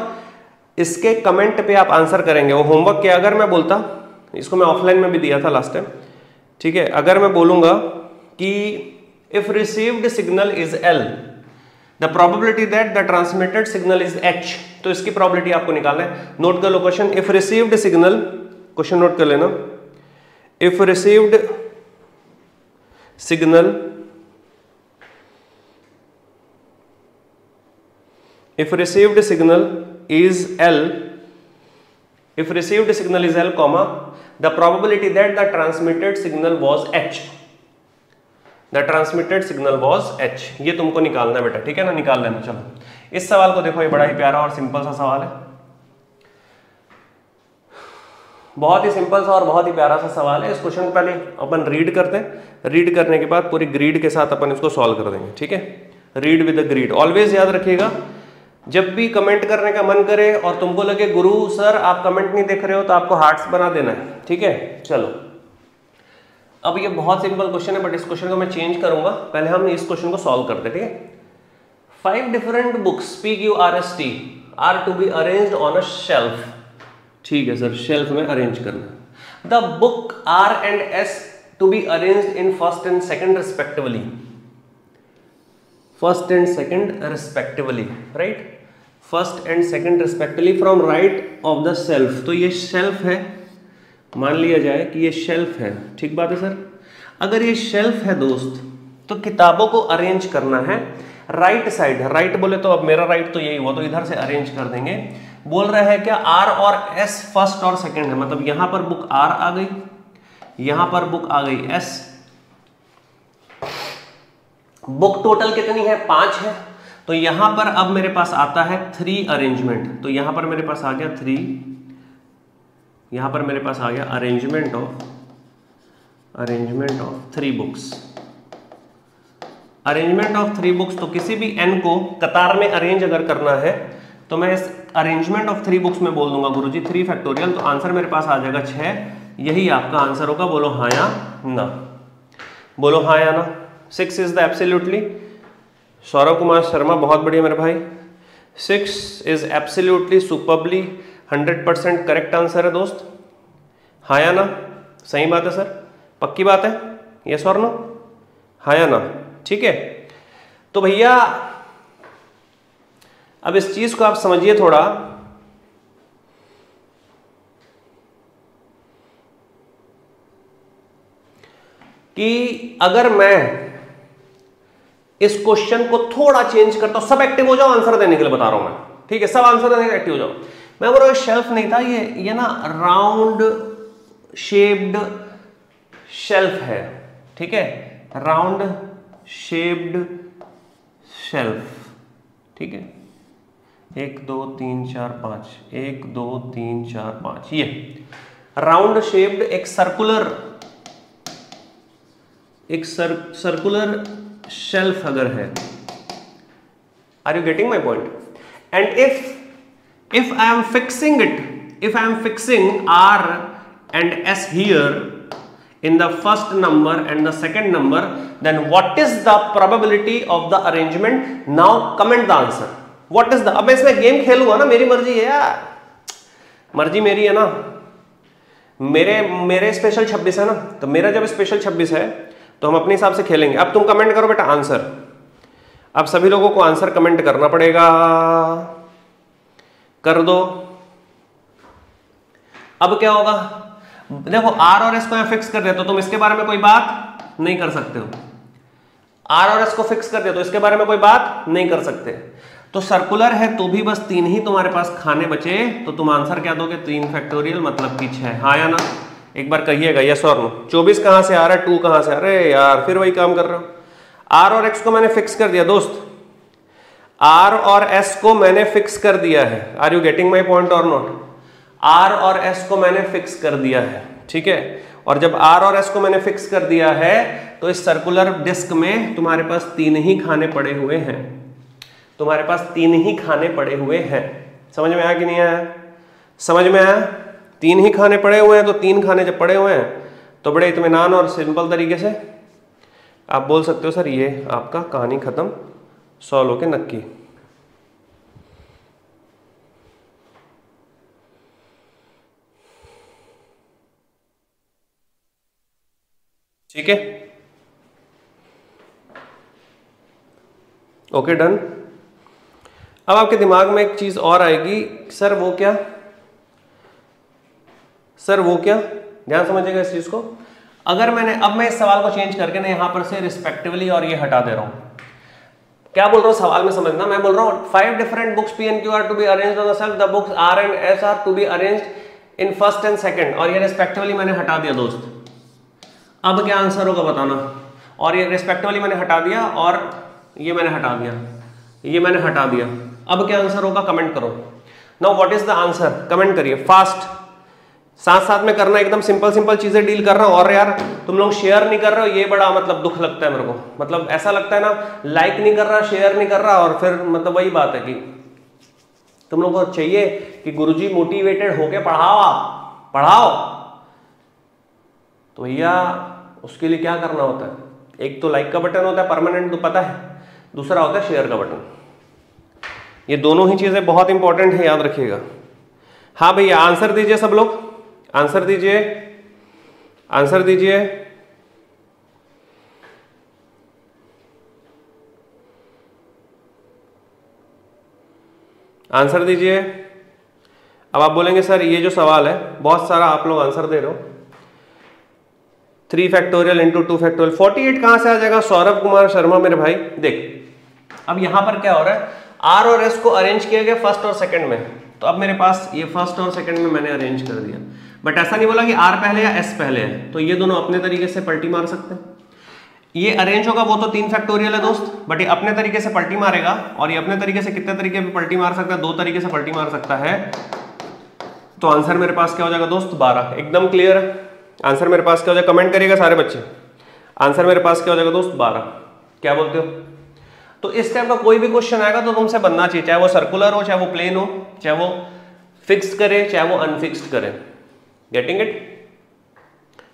इसके कमेंट पे आप आंसर करेंगे। वो होमवर्क क्या, अगर मैं बोलता, इसको मैं ऑफलाइन में भी दिया था लास्ट टाइम। ठीक है, अगर मैं बोलूंगा कि if received signal is L, the probability that the transmitted signal is H, तो इसकी प्रोबेबिलिटी आपको निकालना है। नोट कर लो question, if received signal, question note कर लेना, if received signal, if received signal is L, if received signal is L, comma, the probability that the transmitted signal was H, the transmitted signal was H, ये तुमको निकालना है बेटा। ठीक है ना, निकाल लेना। चलो इस सवाल को देखो, ये बड़ा ही प्यारा और सिंपल सा सवाल है, बहुत ही सिंपल सा और बहुत ही प्यारा सा सवाल है। इस क्वेश्चन को पहले अपन रीड करते हैं, रीड करने के बाद पूरी ग्रीड के साथ अपन इसको सॉल्व कर देंगे। ठीक है, read with the greed. Always याद रखिएगा, जब भी कमेंट करने का मन करे और तुमको लगे गुरु सर आप कमेंट नहीं देख रहे हो, तो आपको हार्ट्स बना देना है। ठीक है, चलो अब ये बहुत सिंपल क्वेश्चन है, बट इस क्वेश्चन को मैं चेंज करूंगा। पहले हम इस क्वेश्चन को सॉल्व करते हैं। ठीक है, 5 different books PQRST are to be arranged on a shelf. ठीक है सर, शेल्फ में अरेंज करना। The book R and S to be arranged in first and second respectively, first and second respectively, right, first and second respectively from right of the self. तो ये shelf है, मान लिया जाए कि ये शेल्फ है। ठीक बात है सर, अगर ये शेल्फ है दोस्त, तो किताबों को अरेंज करना है राइट साइड। राइट बोले तो अब मेरा राइट तो यही हुआ, तो इधर से अरेंज कर देंगे। बोल रहे हैं क्या, R और S फर्स्ट और सेकंड है, मतलब यहां पर बुक R आ गई, यहां पर बुक आ गई S। बुक टोटल कितनी है, 5 है। तो यहां पर अब मेरे पास आता है 3 अरेंजमेंट। तो यहां पर मेरे पास आ गया 3, यहां पर मेरे पास आ गया arrangement of 3 books. Arrangement of 3 books, तो किसी भी n को कतार में अरेंज अगर करना है तो मैं इस अरेंजमेंट ऑफ 3 बुक्स में बोल दूंगा गुरुजी 3 फैक्टोरियल, तो आंसर मेरे पास आ जाएगा 6। यही आपका आंसर होगा, बोलो हाँ या ना, बोलो हाँ या ना। 6 is the absolutely, Saurabh Kumar Sharma बहुत बढ़िया मेरे भाई, 6 is absolutely superbly 100% correct answer है दोस्त। हाँ या ना, सही बात है सर, पक्की बात है, यस और नो, हाँ या ना। ठीक है, तो भैया अब इस चीज को आप समझिए थोड़ा, कि अगर मैं इस क्वेश्चन को थोड़ा चेंज करता हूं, सब एक्टिव हो जाओ आंसर देने के लिए बता रहा हूं मैं। ठीक है, सब आंसर देने के लिए एक्टिव हो जाओ। मैं बोल रहा हूँ शेल्फ नहीं था, ये ना राउंड शेप्ड शेल्फ है, ठीक है, राउंड शेप्ड शेल्फ, ठीक है। 1 2 3 4 5, 1 2 3 4 5, ये राउंड शेप्ड एक सर्कुलर शेल्फ अगर है, are you getting my point? And if I am fixing R and S here in the first number and the second number, then what is the probability of the arrangement? Now comment the answer. What is the, अब मैं इसमें game खेलूंगा ना, मेरी मर्जी है यार, मर्जी मेरी है ना, मेरे स्पेशल 26 है ना, तो मेरा जब स्पेशल 26 है तो हम अपने हिसाब से खेलेंगे। अब तुम कमेंट करो बेटा आंसर, अब सभी लोगों को आंसर कमेंट करना पड़ेगा, कर दो। अब क्या होगा, देखो आर और एस को मैं फिक्स कर दिया तो तुम इसके बारे में कोई बात नहीं कर सकते हो, आर और एस को फिक्स कर दिया तो इसके बारे में कोई बात नहीं कर सकते। तो सर्कुलर है तो भी बस 3 ही तुम्हारे पास खाने बचे, तो तुम आंसर क्या दोगे, 3 फैक्टोरियल मतलब कि 6, हाँ या ना, एक बार कहिएगा यस और नो। 24 कहां से आ रहा है, 2 कहां से, अरे यार फिर वही काम कर रहा हूं। आर और एक्स को मैंने फिक्स कर दिया दोस्त, आर और एस को मैंने फिक्स कर दिया है, are you getting my point और नॉट? आर और एस को मैंने फिक्स कर दिया है, ठीक है। और जब आर और एस को मैंने फिक्स कर दिया है तो इस सर्कुलर डिस्क में तुम्हारे पास 3 ही खाने पड़े हुए हैं, तुम्हारे पास 3 ही खाने पड़े हुए हैं। समझ में आया कि नहीं आया? समझ में आया? 3 ही खाने पड़े हुए हैं, तो 3 खाने जब पड़े हुए हैं तो बड़े इत्मीनान और सिंपल तरीके से आप बोल सकते हो सर ये आपका कहानी खत्म, सॉल्व होके नक्की। ठीक है, ओके डन। अब आपके दिमाग में एक चीज और आएगी, सर वो क्या, सर वो क्या, ध्यान समझिएगा इस चीज को। अगर मैंने, अब मैं इस सवाल को चेंज करके ना यहां पर से रिस्पेक्टिवली और ये हटा दे रहा हूं, क्या बोल रहा हूं सवाल में समझना, मैं बोल रहा हूं 5 different books P and Q are to be arranged on the shelf, the books R and S are to be arranged in first and second, और ये रिस्पेक्टिवली मैंने हटा दिया दोस्त। अब क्या आंसर होगा बताना, और ये रिस्पेक्टिवली मैंने हटा दिया और ये मैंने हटा दिया, ये मैंने हटा दिया, अब क्या आंसर होगा कमेंट करो। Now what is the answer, comment करिए फास्ट, साथ साथ में करना, एकदम सिंपल चीजें डील कर रहा हूं। और यार तुम लोग शेयर नहीं कर रहे हो, ये बड़ा मतलब दुख लगता है मेरे को, मतलब ऐसा लगता है ना, लाइक नहीं कर रहा, शेयर नहीं कर रहा, और फिर मतलब वही बात है कि तुम लोग को चाहिए कि गुरुजी मोटिवेटेड होके पढ़ाओ, तो भैया उसके लिए क्या करना होता है, एक तो लाइक का बटन होता है परमानेंट, तो पता है, दूसरा होता है शेयर का बटन। ये दोनों ही चीजें बहुत इंपॉर्टेंट है, याद रखिएगा। हाँ भैया आंसर दीजिए, सब लोग आंसर दीजिए, आंसर दीजिए। आंसर दीजिए। अब आप बोलेंगे सर ये जो सवाल है बहुत सारा आप लोग आंसर दे रहे हो, 3 फैक्टोरियल इंटू 2 फैक्टोरियल, 48 कहां से आ जाएगा? सौरभ कुमार शर्मा मेरे भाई। देख अब यहां पर क्या हो रहा है, आर और एस को अरेंज किया गया फर्स्ट और सेकंड में, तो अब मेरे पास ये फर्स्ट और सेकंड में मैंने अरेंज कर दिया, बट ऐसा नहीं बोला कि आर पहले या एस पहले है, तो ये दोनों अपने तरीके से पलटी मार सकते हैं। ये अरेंज होगा वो तो 3 फैक्टोरियल है दोस्त, बट ये अपने तरीके से पलटी मारेगा, और ये अपने तरीके से कितने तरीके पे पलटी मार सकता है? 2 तरीके से पलटी मार सकता है। तो आंसर मेरे पास क्या हो जाएगा दोस्त? 12। एकदम क्लियर है आंसर मेरे पास क्या हो जाएगा? कमेंट करिएगा सारे बच्चे, आंसर मेरे पास क्या हो जाएगा दोस्त? 12। क्या बोलते हो? तो इस टाइप का कोई भी क्वेश्चन आएगा तो तुमसे बनना चाहिए, चाहे वो सर्कुलर हो, चाहे वो प्लेन हो, चाहे वो फिक्स करे, चाहे वो अनफिक्स्ड करे। Getting it?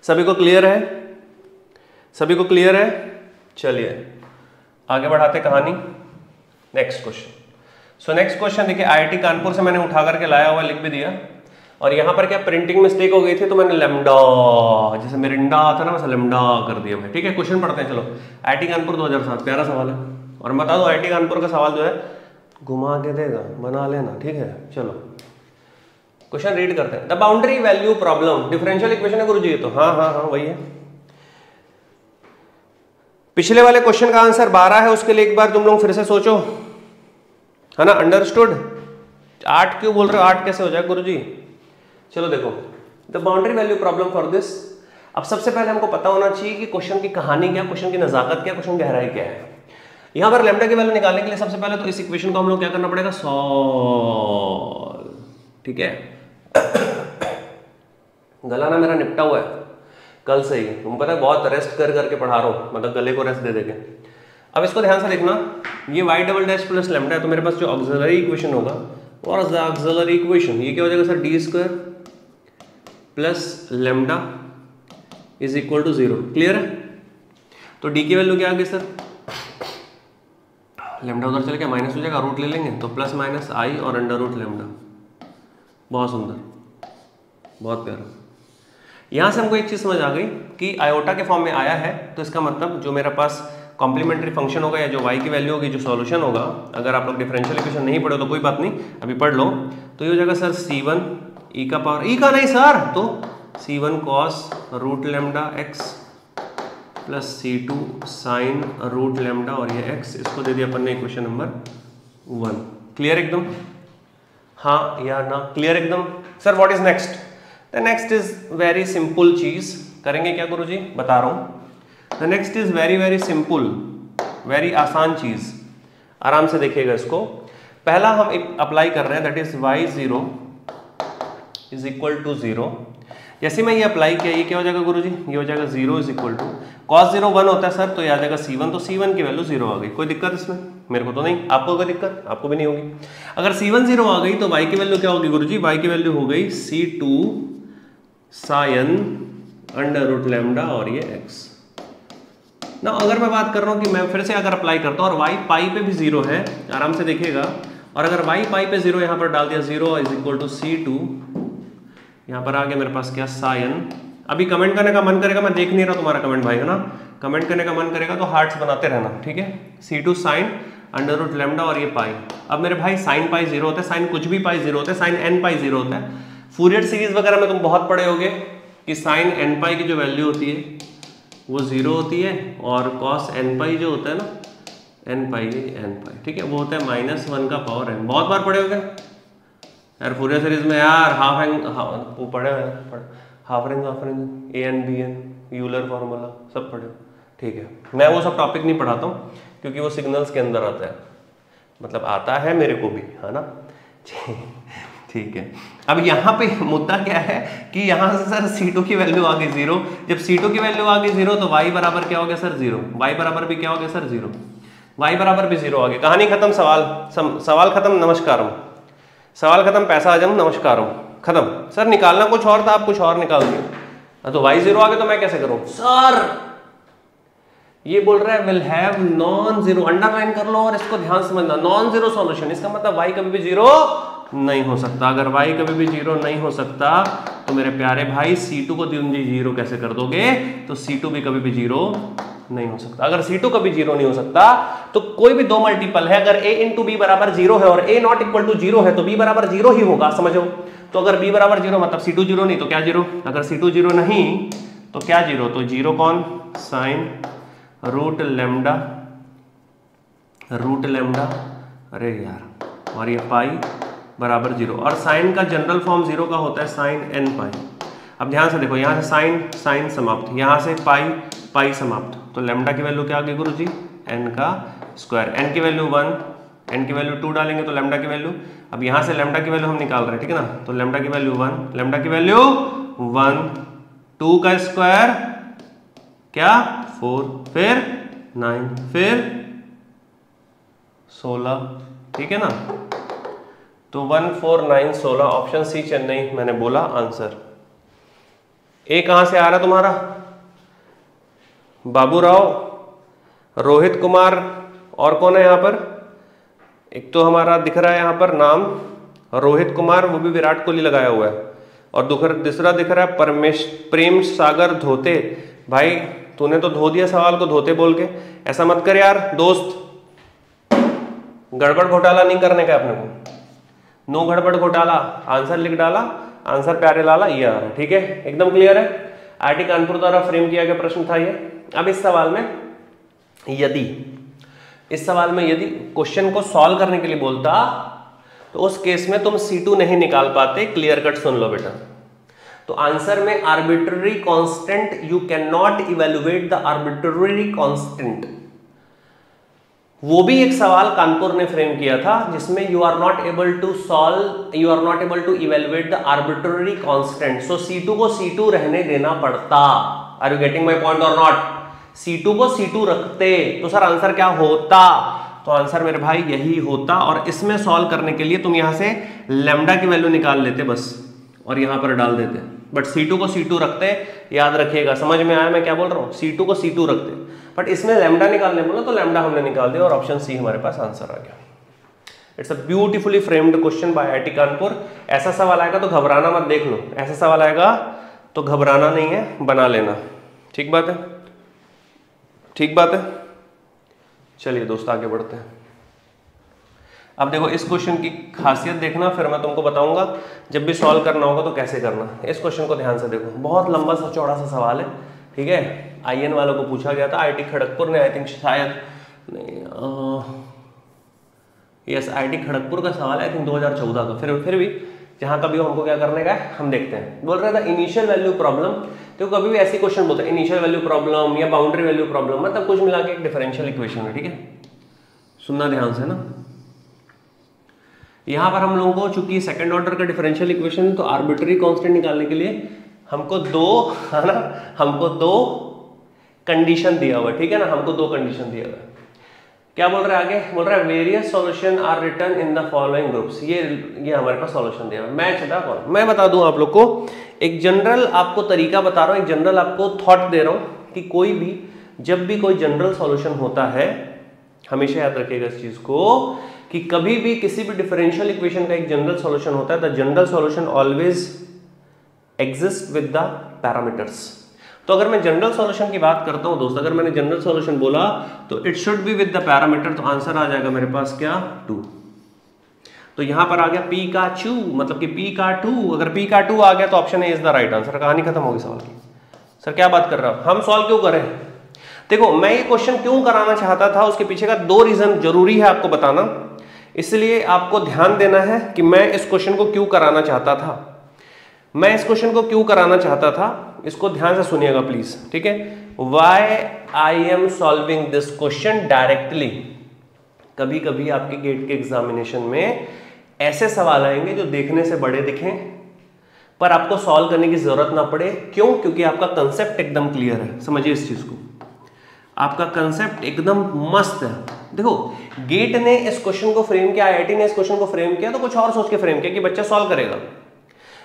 सभी को क्लियर है? सभी को क्लियर है? चलिए आगे बढ़ाते कहानी। Next question. So next question देखिए, IIT कानपुर से मैंने उठा करके लाया हुआ, लिख भी दिया, और यहां पर क्या प्रिंटिंग मिस्टेक हो गई थी, तो मैंने लेमडा, जैसे मिरिंडा था ना, वैसे लेमडा कर दिया भाई। ठीक है, क्वेश्चन पढ़ते हैं। चलो, IIT कानपुर 2007, प्यारा सवाल है, और बता दो IIT कानपुर का सवाल जो है घुमा के देगा, बना लेना। ठीक है, चलो क्वेश्चन रीड करते हैं। The boundary value problem, differential equation है गुरुजी, तो हाँ वही है। पिछले वाले क्वेश्चन का आंसर 12 है, उसके लिए एक बार तुम लोग फिर से सोचो, है ना? अंडरस्टूड? 8 क्यों बोल रहे हो? 8 कैसे हो जाए गुरुजी? चलो देखो, the boundary value problem for this. अब सबसे पहले हमको पता होना चाहिए कि क्वेश्चन की कहानी क्या, क्वेश्चन की नजाकत क्या, क्वेश्चन गहराई क्या है। यहां पर लैम्डा की वैल्यू निकालने के लिए सबसे पहले तो इस इक्वेशन को हम लोग क्या करना पड़ेगा, सॉल्व। ठीक है, गला ना मेरा निपटा हुआ है कल से ही, तुम पता है बहुत रेस्ट कर करके पढ़ा रहा हूं, मतलब गले को रेस्ट दे देके। अब इसको ध्यान से देखना, ये y double dash plus lambda है, तो मेरे पास जो ऑक्सिलरी इक्वेशन होगा, और ऑक्सिलरी इक्वेशन ये क्या हो जाएगा sir, D square plus lambda is equal to 0। Clear है? तो डी की वैल्यू क्या आ गई सर, लैम्डा उधर चले गया, माइनस हो जाएगा, रूट ले लेंगे तो प्लस माइनस आई और अंडर रूट लैम्डा। बहुत सुंदर, बहुत प्यारा। यहां से हमको एक चीज समझ आ गई कि आयोटा के फॉर्म में आया है, तो इसका मतलब जो मेरे पास कॉम्प्लीमेंट्री फंक्शन होगा या जो y की वैल्यू होगी, जो सॉल्यूशन होगा, अगर आप लोग डिफरेंशियल इक्वेशन नहीं पढ़े तो कोई बात नहीं, अभी पढ़ लो, तो ये हो जाएगा सर c1 e का पावर, e का नहीं सर, तो c1 cos root lambda x plus c2 sine root lambda और ये x, इसको दे दिया अपन ने इक्वेशन नंबर 1। क्लियर एकदम? हाँ या ना? क्लियर एकदम? Sir what is next? The next is very simple चीज, करेंगे क्या गुरुजी? बता रहा हूं। The next is very very simple, very आसान चीज, आराम से देखिएगा इसको। पहला हम एक अप्लाई कर रहे हैं, that is y0 is equal to 0। जैसे मैं ये अप्लाई किया, ये क्या हो जाएगा गुरुजी? ये हो जाएगा 0 इज इक्वल टू cos 0 1 होता है सर, तो ये आ जाएगा c1, तो c1 की वैल्यू 0 आ गई। कोई दिक्कत इसमें? मेरे को तो नहीं, आपको कोई दिक्कत? आपको भी नहीं होगी। अगर c1 0 आ गई तो y की वैल्यू क्या होगी गुरुजी? y की वैल्यू हो गई c2 sine under root lambda और ये x ना। अगर मैं बात कर रहा हूँ कि मैं फिर से अगर अप्लाई करता हूँ और y पाई पे भी 0 है, आराम से देखिएगा, और अगर y पाई पे 0 यहाँ पर डाल दिया, 0 इज इक्वल टू c2, यहाँ पर आ गया मेरे पास क्या, साइन। अभी कमेंट करने का मन करेगा, मैं देख नहीं रहा तुम्हारा कमेंट भाई, है ना? कमेंट करने का मन करेगा तो हार्ट्स बनाते रहना, ठीक है? c2 sine under root lambda और ये पाई। अब मेरे भाई साइन पाई 0 होता है, साइन कुछ भी पाई 0 होता है, साइन n पाई 0 होता है। फूरियर सीरीज वगैरह में तुम बहुत पढ़े होगे कि साइन n पाई की जो वैल्यू होती है वो 0 होती है, और कॉस n पाई जो होता है ना, n पाई, ठीक है, वो होता है -1 का पावर n। बहुत बार पढ़े होगे यार फूरियर सीरीज में यार, हाफ एंग पढ़े हुए, half range A N B N, Euler formula सब पढ़े, ठीक है? मैं वो सब टॉपिक नहीं पढ़ाता हूँ क्योंकि वो सिग्नल्स के अंदर आता है, मतलब आता है मेरे को भी, है ना? ठीक है। अब यहाँ पे मुद्दा क्या है कि यहाँ से सर c2 की वैल्यू आ गई 0। जब c2 की वैल्यू आ गई 0 तो y बराबर क्या हो गया सर, 0। y बराबर भी क्या हो गया सर, 0। y बराबर भी 0 आ गया। कहानी खत्म, सवाल खत्म, नमस्कारम। सवाल खत्म, पैसा हजम, नमस्कारम, खत्म। सर निकालना कुछ और था, आप कुछ और निकाल दिए। तो y 0 आ गया तो मैं कैसे करूं सर? ये बोल रहा है will have non zero, underline कर लो और इसको ध्यान समझना, नॉन जीरो सॉल्यूशन। इसका मतलब y कभी भी 0 नहीं हो सकता। अगर y कभी भी 0 नहीं हो सकता तो मेरे प्यारे भाई c2 को 0 कैसे कर दोगे? तो c2 भी कभी भी 0 नहीं हो सकता। अगर c2 कभी 0 नहीं हो सकता तो कोई भी दो मल्टीपल है, अगर a इंटू बी बराबर 0 है और a नॉट इक्वल टू 0 है तो b बराबर 0 ही होगा, समझो। तो अगर b बराबर 0 मतलब c2 0 नहीं तो क्या 0? अगर c2 0 नहीं तो क्या 0? तो 0 कौन? साइन रूट लैम्डा, अरे यार, और ये पाई बराबर 0, और साइन का जनरल फॉर्म 0 का होता है साइन n पाई। अब ध्यान से देखो, यहाँ से साइन समाप्त, यहाँ से पाई समाप्त, तो लैम्डा की वैल्यू क्या आ गई गुरु जी? n का स्क्वायर। n की वैल्यू 1, n की वैल्यू 2 डालेंगे तो लैम्डा की वैल्यू, अब यहाँ से लैम्डा की वैल्यू हम निकाल रहे हैं, ठीक है ना? तो लैम्डा की वैल्यू 1, लैम्डा की वैल्यू 1, 2 का स्क्वायर क्या 4, फिर 9, फिर 16, ठीक है ना? तो 1 4 9 16, ऑप्शन सी चेन्नई मैंने बोला आंसर। ए कहां से आ रहा तुम्हारा? बाबू राव, रोहित कुमार, और कौन है यहाँ पर? एक तो हमारा दिख रहा है यहाँ पर नाम रोहित कुमार, वो भी विराट कोहली लगाया हुआ है, और दूसरा दिख रहा है प्रेम सागर धोते। भाई तूने तो धो दिया सवाल को धोते बोल के, ऐसा मत कर यार दोस्त, गड़बड़ घोटाला नहीं करने का अपने को। नो गड़बड़ घोटाला, आंसर लिख डाला, आंसर प्यारे लाला, ये आ रहा है, ठीक है? एकदम क्लियर है। आईआईटी कानपुर द्वारा फ्रेम किया गया प्रश्न था ये। अब इस सवाल में यदि क्वेश्चन को सॉल्व करने के लिए बोलता तो उस केस में तुम C2 नहीं निकाल पाते। क्लियर कट सुन लो बेटा। तो आंसर में arbitrary constant, you can not evaluate the arbitrary constant. वो भी एक सवाल कानपुर ने फ्रेम किया था जिसमें you are not able to solve, you are not able to evaluate the arbitrary constant. So C2 को C2 रहने देना पड़ता। Are you getting my point और नॉट? C2 को C2 रखते तो सर आंसर क्या होता? तो आंसर मेरे भाई यही होता। और इसमें सॉल्व करने के लिए तुम यहां से लैम्डा की वैल्यू निकाल लेते बस और यहां पर डाल देते, बट C2 को C2 रखते। याद रखिएगा, समझ में आया मैं क्या बोल रहा हूं? C2 को C2 रखते, बट इसमें लैम्डा निकालने बोला तो लैम्डा हमने निकाल दिया और ऑप्शन सी हमारे पास आंसर आ गया। It's a beautifully framed question by IIT Kanpur. ऐसा सवाल आएगा तो घबराना मत, देख लो ऐसा सवाल आएगा तो घबराना नहीं है, बना लेना। ठीक बात है, ठीक बात है। चलिए दोस्त आगे बढ़ते हैं। अब देखो इस क्वेश्चन की खासियत देखना, फिर मैं तुमको बताऊंगा जब भी सॉल्व करना होगा तो कैसे करना। इस क्वेश्चन को ध्यान से देखो, बहुत लंबा सा चौड़ा सा सवाल है, ठीक है। IN वालों को पूछा गया था, IIT खड़गपुर ने, आई थिंक शायद यस IIT खड़गपुर का सवाल है, आई थिंक 2014 का। फिर भी जहां कभी हमको क्या करने का है हम देखते हैं। बोल रहा था इनिशियल वैल्यू प्रॉब्लम, तो कभी भी ऐसी क्वेश्चन बोलते हैं इनिशियल वैल्यू प्रॉब्लम या बाउंड्री वैल्यू प्रॉब्लम, मतलब कुछ मिला के एक डिफरेंशियल इक्वेशन है, ठीक है। सुनना ध्यान से ना, यहां पर हम लोगों को चूंकि सेकंड ऑर्डर का डिफरेंशियल इक्वेशन, तो आर्बिट्ररी कांस्टेंट निकालने के लिए हमको दो, है ना, हमको दो कंडीशन दिया हुआ है, ठीक है ना, हमको दो कंडीशन दिया हुआ है। क्या बोल रहा है आगे? बोल रहा है various solution are written in the following groups. ये हमारे पास सॉल्यूशन दिया हुआ है। मैं चला कौन, मैं बता दूं आप लोग को, एक जनरल आपको तरीका बता रहा हूं, एक जनरल आपको थॉट दे रहा हूं कि कोई भी जब भी कोई जनरल सॉल्यूशन होता है, हमेशा याद रखिएगा इस चीज को कि कभी भी किसी भी डिफरेंशियल इक्वेशन का एक जनरल सॉल्यूशन होता है, the general solution always exist with the parameters. तो अगर मैं जनरल सॉल्यूशन की बात करता हूं दोस्त, अगर मैंने जनरल सॉल्यूशन बोला तो it should be with the parameter, तो आंसर आ जाएगा मेरे पास क्या 2। तो यहां पर आ गया P का 2, मतलब कि P का 2, अगर P का 2 आ गया तो option A is the right answer. कहानी खत्म होगी सवाल की। सर क्या बात कर रहा हूं, हम सॉल्व क्यों करें? देखो मैं ये क्वेश्चन क्यों कराना चाहता था, उसके पीछे का दो रीजन जरूरी है आपको बताना, इसलिए आपको ध्यान देना है कि मैं इस क्वेश्चन को क्यों कराना चाहता था। मैं इस क्वेश्चन को क्यों कराना चाहता था, इसको ध्यान से सुनिएगा प्लीज, ठीक है। Why I am solving this question directly. कभी कभी आपके गेट के एग्जामिनेशन में ऐसे सवाल आएंगे जो देखने से बड़े दिखें पर आपको सॉल्व करने की जरूरत ना पड़े। क्यों? क्योंकि आपका कंसेप्ट एकदम क्लियर है। समझिए इस चीज को, आपका कंसेप्ट एकदम मस्त है। देखो गेट ने इस क्वेश्चन को फ्रेम किया, IIT ने इस क्वेश्चन को फ्रेम किया तो कुछ और सोच के फ्रेम किया कि बच्चा सॉल्व करेगा,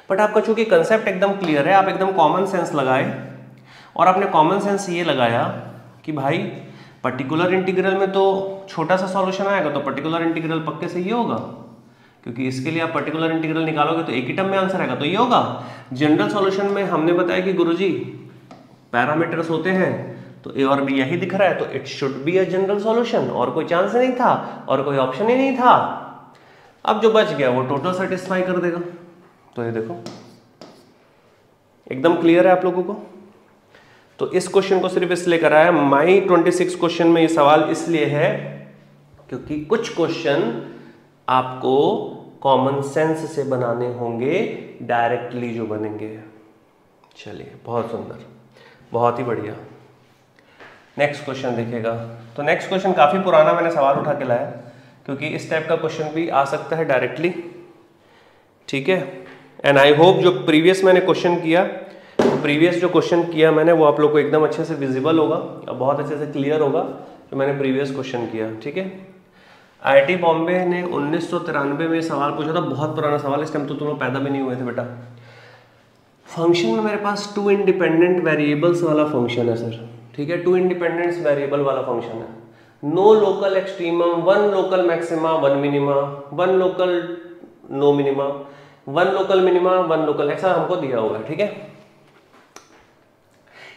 बट आपका चूंकि कंसेप्ट एकदम क्लियर है, आप एकदम कॉमन सेंस लगाए और आपने कॉमन सेंस ये लगाया कि भाई पर्टिकुलर इंटीग्रल में तो छोटा सा सॉल्यूशन आएगा, तो पर्टिकुलर इंटीग्रल पक्के से ये होगा, क्योंकि इसके लिए आप पर्टिकुलर इंटीग्रल निकालोगे तो एक ही टर्म में आंसर आएगा, तो ये होगा। जनरल सॉल्यूशन में हमने बताया कि गुरुजी पैरामीटर्स होते हैं, तो ए और बी यही दिख रहा है, तो it should be a general solution, और कोई चांस नहीं था और कोई ऑप्शन ही नहीं था। अब जो बच गया वो टोटल सेटिस्फाई कर देगा। तो ये देखो एकदम क्लियर है आप लोगों को। तो इस क्वेश्चन को सिर्फ इसलिए कराया, माई 26 क्वेश्चन में ये सवाल इसलिए है क्योंकि कुछ क्वेश्चन आपको कॉमन सेंस से बनाने होंगे, डायरेक्टली जो बनेंगे। चलिए बहुत सुंदर, बहुत ही बढ़िया। नेक्स्ट क्वेश्चन देखिएगा। तो नेक्स्ट क्वेश्चन काफी पुराना मैंने सवाल उठा के लाया, क्योंकि इस टाइप का क्वेश्चन भी आ सकता है डायरेक्टली, ठीक है। एंड आई होप जो प्रीवियस मैंने क्वेश्चन किया, तो प्रीवियस जो क्वेश्चन किया मैंने वो आप लोग को एकदम अच्छे से विजिबल होगा और बहुत अच्छे से क्लियर होगा जो मैंने प्रीवियस क्वेश्चन किया, ठीक है। IIT बॉम्बे ने 1993 में सवाल पूछा था, बहुत पुराना सवाल, इस टाइम तो तुम लोग पैदा भी नहीं हुए थे बेटा। फंक्शन में मेरे पास 2 इंडिपेंडेंट वेरिएबल्स वाला फंक्शन है सर, ठीक है, 2 इंडिपेंडेंट वेरिएबल वाला फंक्शन है। No local extremum, 1 local maxima, 1 minima, 1 local no minima, 1 local minima, 1 local, ऐसा हमको दिया हुआ है, ठीक है।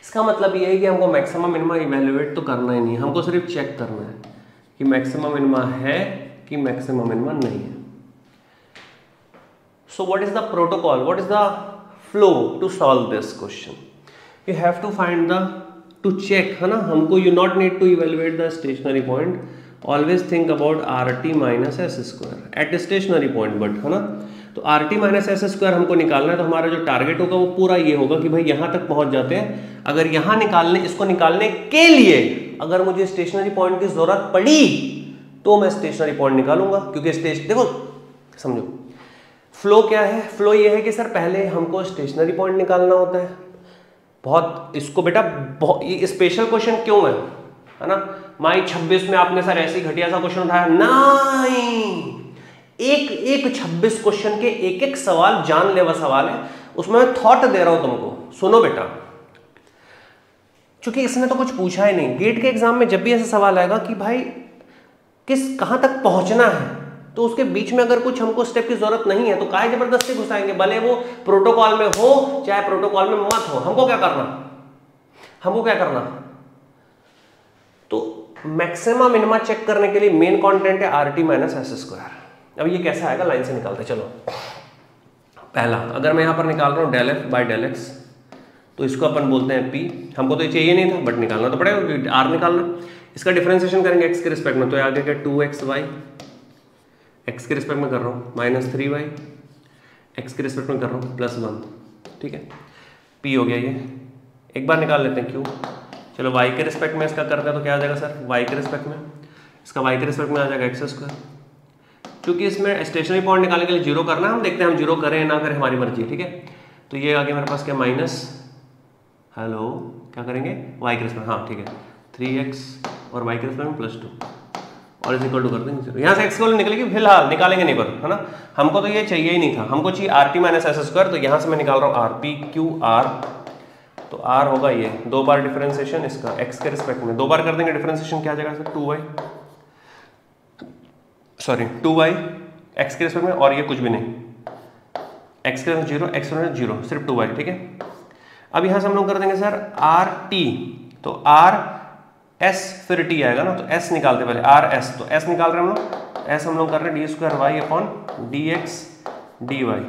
इसका मतलब ये है कि हमको मैक्सिमम मिनिमा इवेल्युएट तो करना ही नहीं है, हमको सिर्फ चेक करना है कि मैक्सिमम मिनिमा है कि मैक्सिमम मिनिमा नहीं है। So what is the protocol, what is the flow to solve this question? You have to find the to check, है ना, हमको you not need to evaluate the stationary point, always think about R T minus S square at stationary point, but है ना। तो R T minus S square हमको निकालना है, तो हमारा जो टारगेट होगा वो पूरा ये होगा कि भाई यहाँ तक पहुँच जाते हैं। अगर यहाँ इसको निकालने के लिए अगर मुझे स्टेशनरी पॉइंट की जरूरत पड़ी तो मैं स्टेशनरी पॉइंट निकालूंगा, क्योंकि देखो समझो फ्लो क्या है। फ्लो ये है कि सर पहले हमको स्टेशनरी पॉइंट निकालना होता है। बहुत इसको बेटा ये स्पेशल क्वेश्चन क्यों है ना। माई 26 में आपने सर ऐसी घटिया सा क्वेश्चन उठाया नहीं, एक 26 क्वेश्चन के एक सवाल जानलेवा सवाल है, उसमें मैं थॉट दे रहा हूं तुमको। सुनो बेटा, क्योंकि इसने तो कुछ पूछा ही नहीं। गेट के एग्जाम में जब भी ऐसा सवाल आएगा कि भाई कहां तक पहुंचना है, तो उसके बीच में अगर कुछ हमको स्टेप की जरूरत नहीं है तो काहे जबरदस्ती घुसाएंगे, भले वो प्रोटोकॉल में हो चाहे प्रोटोकॉल में मत हो। हमको क्या करना, तो मैक्सिमम मिनिमा चेक करने के लिए मेन कंटेंट है are T minus S square. अब ये कैसा आएगा, लाइन से निकालते चलो। पहला, अगर मैं यहां पर निकाल रहा हूं del F by del X, तो इसको अपन बोलते हैं पी। हमको तो ये चाहिए नहीं था बट निकालना तो पड़ेगा क्योंकि आर निकालना। इसका डिफरेंशिएशन करेंगे एक्स के रिस्पेक्ट में, तो आगे क्या 2xy, एक्स के रिस्पेक्ट में कर रहा हूँ, -3y, एक्स के रिस्पेक्ट में कर रहा हूँ +1। ठीक है, पी हो गया ये। एक बार निकाल लेते हैं क्यों। चलो y के रिस्पेक्ट में इसका करते हैं तो क्या आ जाएगा सर, y के रिस्पेक्ट में, इसका y के रिस्पेक्ट में आ जाएगा एक्स स्क्वायर। क्योंकि इसमें स्टेशनरी पॉइंट निकालने के लिए जीरो करना है, हम देखते हैं हम जीरो करें ना करें, हमारी मर्जी है। ठीक है, तो ये आगे मेरे पास क्या माइनस, हेलो क्या करेंगे y के रिस्पेक्ट, हाँ ठीक है 3x और y के रिस्पेक्ट में +2 और इज इक्वल टू कर देंगे जीरो। यहाँ से x वैल्यू निकलेगी, फिलहाल निकालेंगे नहीं पर, है ना। हमको तो ये चाहिए ही नहीं था, हमको चाहिए are T minus S square. तो यहाँ से मैं निकाल रहा हूँ आर पी क्यू आर, तो आर होगा ये 2 बार डिफरेंशिएशन इसका x के रिस्पेक्ट में, 2 बार कर देंगे डिफरेंशिएशन, क्या आ जाएगा सर 2y x के रिस्पेक्ट में, और ये कुछ भी नहीं, x के रिस्पेक्ट 0, x के 0, सिर्फ 2y। ठीक है, अब यहाँ से हम लोग कर देंगे सर आर टी, तो आर एस फिर टी आएगा ना, तो एस निकालते पहले आर एस, तो एस निकाल रहे हैं हम लोग, एस हम लोग कर रहे हैं D square Y upon D X D Y.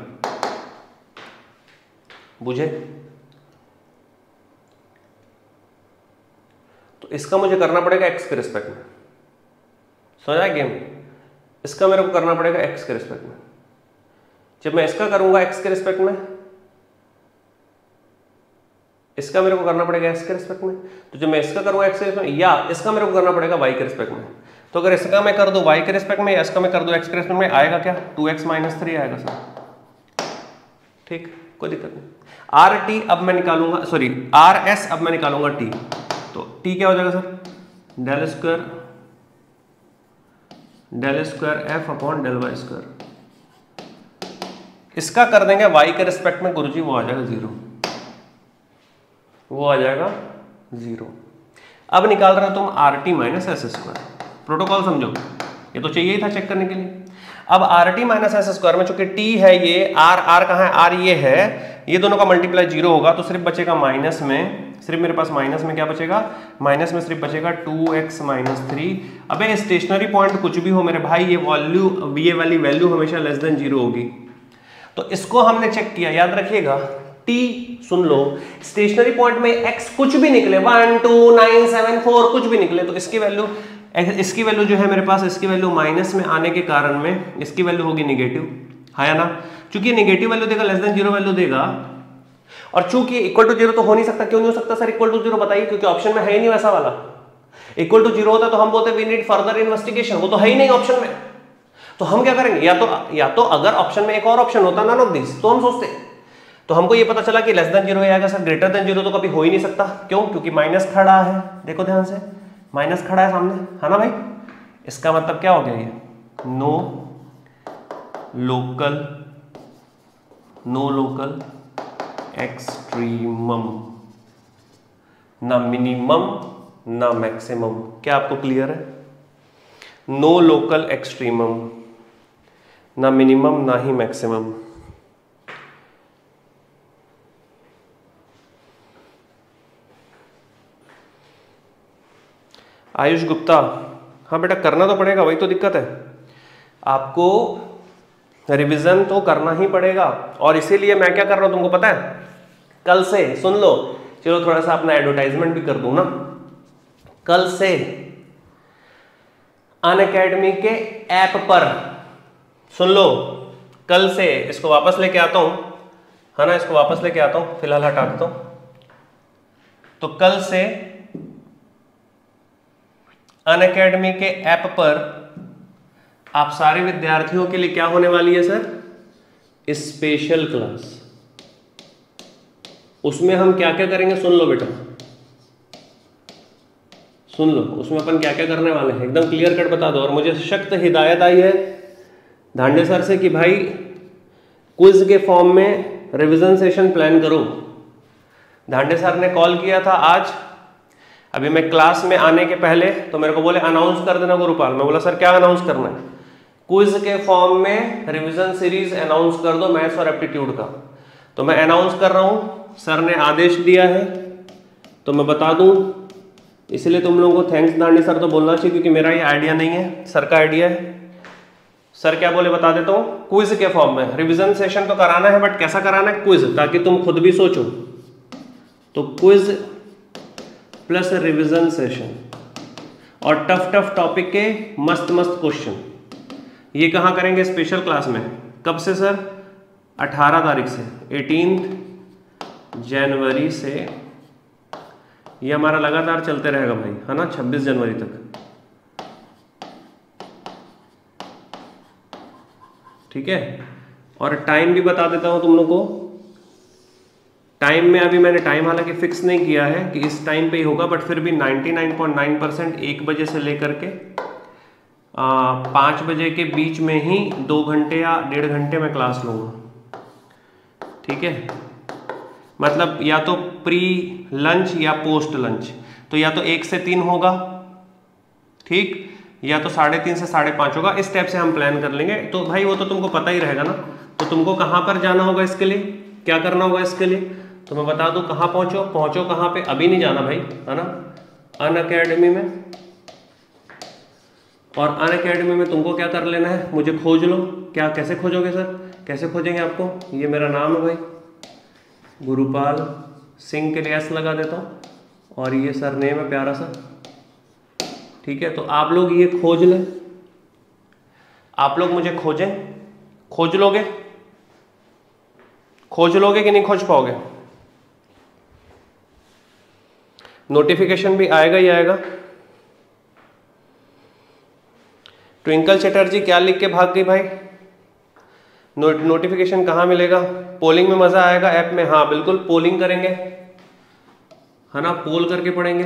बुझे, तो इसका मुझे करना पड़ेगा एक्स के रिस्पेक्ट में, समझा गेम। इसका मेरे को करना पड़ेगा एक्स के रिस्पेक्ट में। जब मैं इसका करूंगा एक्स के रिस्पेक्ट में, इसका मेरे को करना पड़ेगा एक्स के रिस्पेक्ट में, तो जब मैं इसका करूंगा एक्स के रिस्पेक्ट में, या इसका मेरे को करना पड़ेगा वाई के रिस्पेक्ट में। तो अगर इसका मैं कर दूं वाई के रिस्पेक्ट में या इसका मैं कर दूं एक्स के रिस्पेक्ट में, आएगा क्या 2x - 3 आएगा सर। ठीक, कोई दिक्कत नहीं। आर टी अब मैं निकालूंगा, सॉरी आर एस अब मैं निकालूंगा टी, तो टी क्या हो जाएगा sir, del square F upon del Y square. इसका कर देंगे वाई के रिस्पेक्ट में गुरुजी, वो आ जाएगा 0, वो आ जाएगा 0। अब निकाल रहे हो तुम are T minus S square, protocol समझो, ये तो चाहिए ही था चेक करने के लिए। अब are T minus S square में चूंकि टी है ये, आर कहाँ है, आर ये है, ये दोनों का मल्टीप्लाई 0 होगा, तो सिर्फ बचेगा माइनस में, सिर्फ मेरे पास माइनस में क्या बचेगा, माइनस में सिर्फ बचेगा 2x - 3। अबे स्टेशनरी पॉइंट कुछ भी हो मेरे भाई, ये वाली वैल्यू हमेशा <0 होगी। तो इसको हमने चेक किया, याद रखिएगा टी, सुन लो, स्टेशनरी पॉइंट में x कुछ भी निकले 1 2 9 7 4 कुछ भी निकले, तो इसकी वैल्यू जो है मेरे पास, इसकी वैल्यू माइनस में आने के कारण में इसकी वैल्यू होगी नेगेटिव, है ना। चूंकि नेगेटिव वैल्यू देगा, <0 वैल्यू देगा, और चूंकि इक्वल टू 0 तो हो नहीं सकता। क्यों नहीं हो सकता सर इक्वल टू 0, बताइए, क्योंकि ऑप्शन में है ही नहीं वैसा वाला। इक्वल टू 0 होता तो हम बोलते वी नीड फर्दर इन्वेस्टिगेशन, वो तो है ही नहीं ऑप्शन में। तो हम क्या करेंगे, या तो अगर ऑप्शन में एक और ऑप्शन होता नन ऑफ दिस, तो हम सोचते, तो हमको ये पता चला कि <0 आएगा सर, ग्रेटर तो कभी हो ही नहीं सकता। क्यों, क्योंकि माइनस खड़ा है, देखो ध्यान से, माइनस खड़ा है सामने, है ना भाई। इसका मतलब क्या हो गया, ये नो लोकल एक्सट्रीमम, ना मिनिमम ना मैक्सिमम। क्या आपको क्लियर है, नो लोकल एक्सट्रीमम, ना मिनिमम ना ही मैक्सिमम। आयुष गुप्ता, हाँ बेटा करना तो पड़ेगा, वही तो दिक्कत है, आपको रिवीजन तो करना ही पड़ेगा। और इसीलिए मैं क्या कर रहा हूं तुमको पता है, कल से सुन लो, चलो थोड़ा सा अपना एडवर्टाइजमेंट भी कर दूं ना। कल से अनअकैडमी के ऐप पर, सुन लो, कल से इसको वापस लेके आता हूं, है ना, इसको वापस लेके आता हूं, फिलहाल हटा देता हूं। तो कल से अनअकैडमी के ऐप पर आप सारे विद्यार्थियों के लिए क्या होने वाली है सर? Special class. उसमें हम क्या क्या करेंगे सुन लो बेटा, सुन लो, उसमें अपन क्या क्या करने वाले हैं एकदम क्लियर कट बता दो। और मुझे सख्त हिदायत आई है धांडे सर से कि भाई क्विज के फॉर्म में रिवीजन सेशन प्लान करो। धांडे सर ने कॉल किया था आज, अभी मैं क्लास में आने के पहले, तो मेरे को बोले अनाउंस कर देना गुरुपाल। मैं बोला सर क्या अनाउंस करना है? क्विज के फॉर्म में रिवीजन सीरीज अनाउंस कर दो, मैथ्स और एप्टीट्यूड का। तो मैं अनाउंस कर रहा हूं, सर ने आदेश दिया है तो मैं बता दूं, इसलिए तुम लोगों को थैंक्स दांडी सर तो बोलना चाहिए, क्योंकि मेरा ये आइडिया नहीं है, सर का आइडिया है। सर क्या बोले बता देता हूं, क्विज के फॉर्म में रिवीजन सेशन तो कराना है, बट कैसा कराना है? क्विज, ताकि तुम खुद भी सोचो। तो क्विज प्लस रिवीजन सेशन और टफ टफ टॉपिक के मस्त मस्त क्वेश्चन, ये कहाँ करेंगे? स्पेशल क्लास में। कब से सर? 18 तारीख से, 18 जनवरी से। ये हमारा लगातार चलते रहेगा भाई, है ना, 26 जनवरी तक, ठीक है। और टाइम भी बता देता हूं तुम लोग को। टाइम में अभी मैंने टाइम हालांकि फिक्स नहीं किया है कि इस टाइम पे ही होगा, बट फिर भी 99.9% 1 बजे से लेकर के 5 बजे के बीच में ही 2 घंटे या 1.5 घंटे में क्लास लूँगा, ठीक है। मतलब या तो प्री लंच या पोस्ट लंच, तो या तो 1 से 3 होगा, ठीक, या तो 3:30 से 5:30 होगा। इस टाइप से हम प्लान कर लेंगे। तो भाई वो तो तुमको पता ही रहेगा ना। तो तुमको कहाँ पर जाना होगा इसके लिए, क्या करना होगा इसके लिए, तो मैं बता दूं। कहाँ पहुँचो कहाँ पे? अभी नहीं जाना भाई, है ना, अनअकैडमी में। और अनअकैडमी में तुमको क्या कर लेना है, मुझे खोज लो। क्या, कैसे खोजोगे सर? कैसे खोजेंगे आपको? ये मेरा नाम है भाई, गुरुपाल सिंह, के लिए एस लगा देता हूँ, और ये सर नेम है प्यारा सा, ठीक है। तो आप लोग ये खोज लें, आप लोग मुझे खोजें, खोज लोगे कि नहीं खोज पाओगे? नोटिफिकेशन भी आएगा ही आएगा। ट्विंकल चटर्जी क्या लिख के भाग गई भाई? नोटिफिकेशन कहाँ मिलेगा? पोलिंग में मजा आएगा ऐप में। हाँ बिल्कुल, पोलिंग करेंगे, है ना, पोल करके पढ़ेंगे।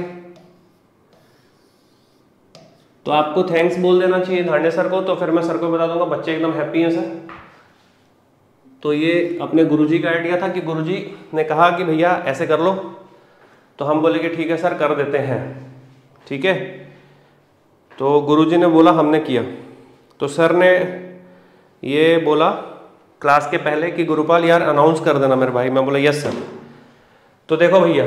तो आपको थैंक्स बोल देना चाहिए धांडे सर को, तो फिर मैं सर को बता दूंगा, बच्चे एकदम हैप्पी हैं सर। तो ये अपने गुरुजी का आइडिया था कि गुरुजी ने कहा कि भैया ऐसे कर लो, तो हम बोले कि ठीक है सर कर देते हैं, ठीक है। तो गुरुजी ने बोला, हमने किया। तो सर ने ये बोला क्लास के पहले कि गुरुपाल यार अनाउंस कर देना मेरे भाई। मैं बोला यस सर। तो देखो भैया,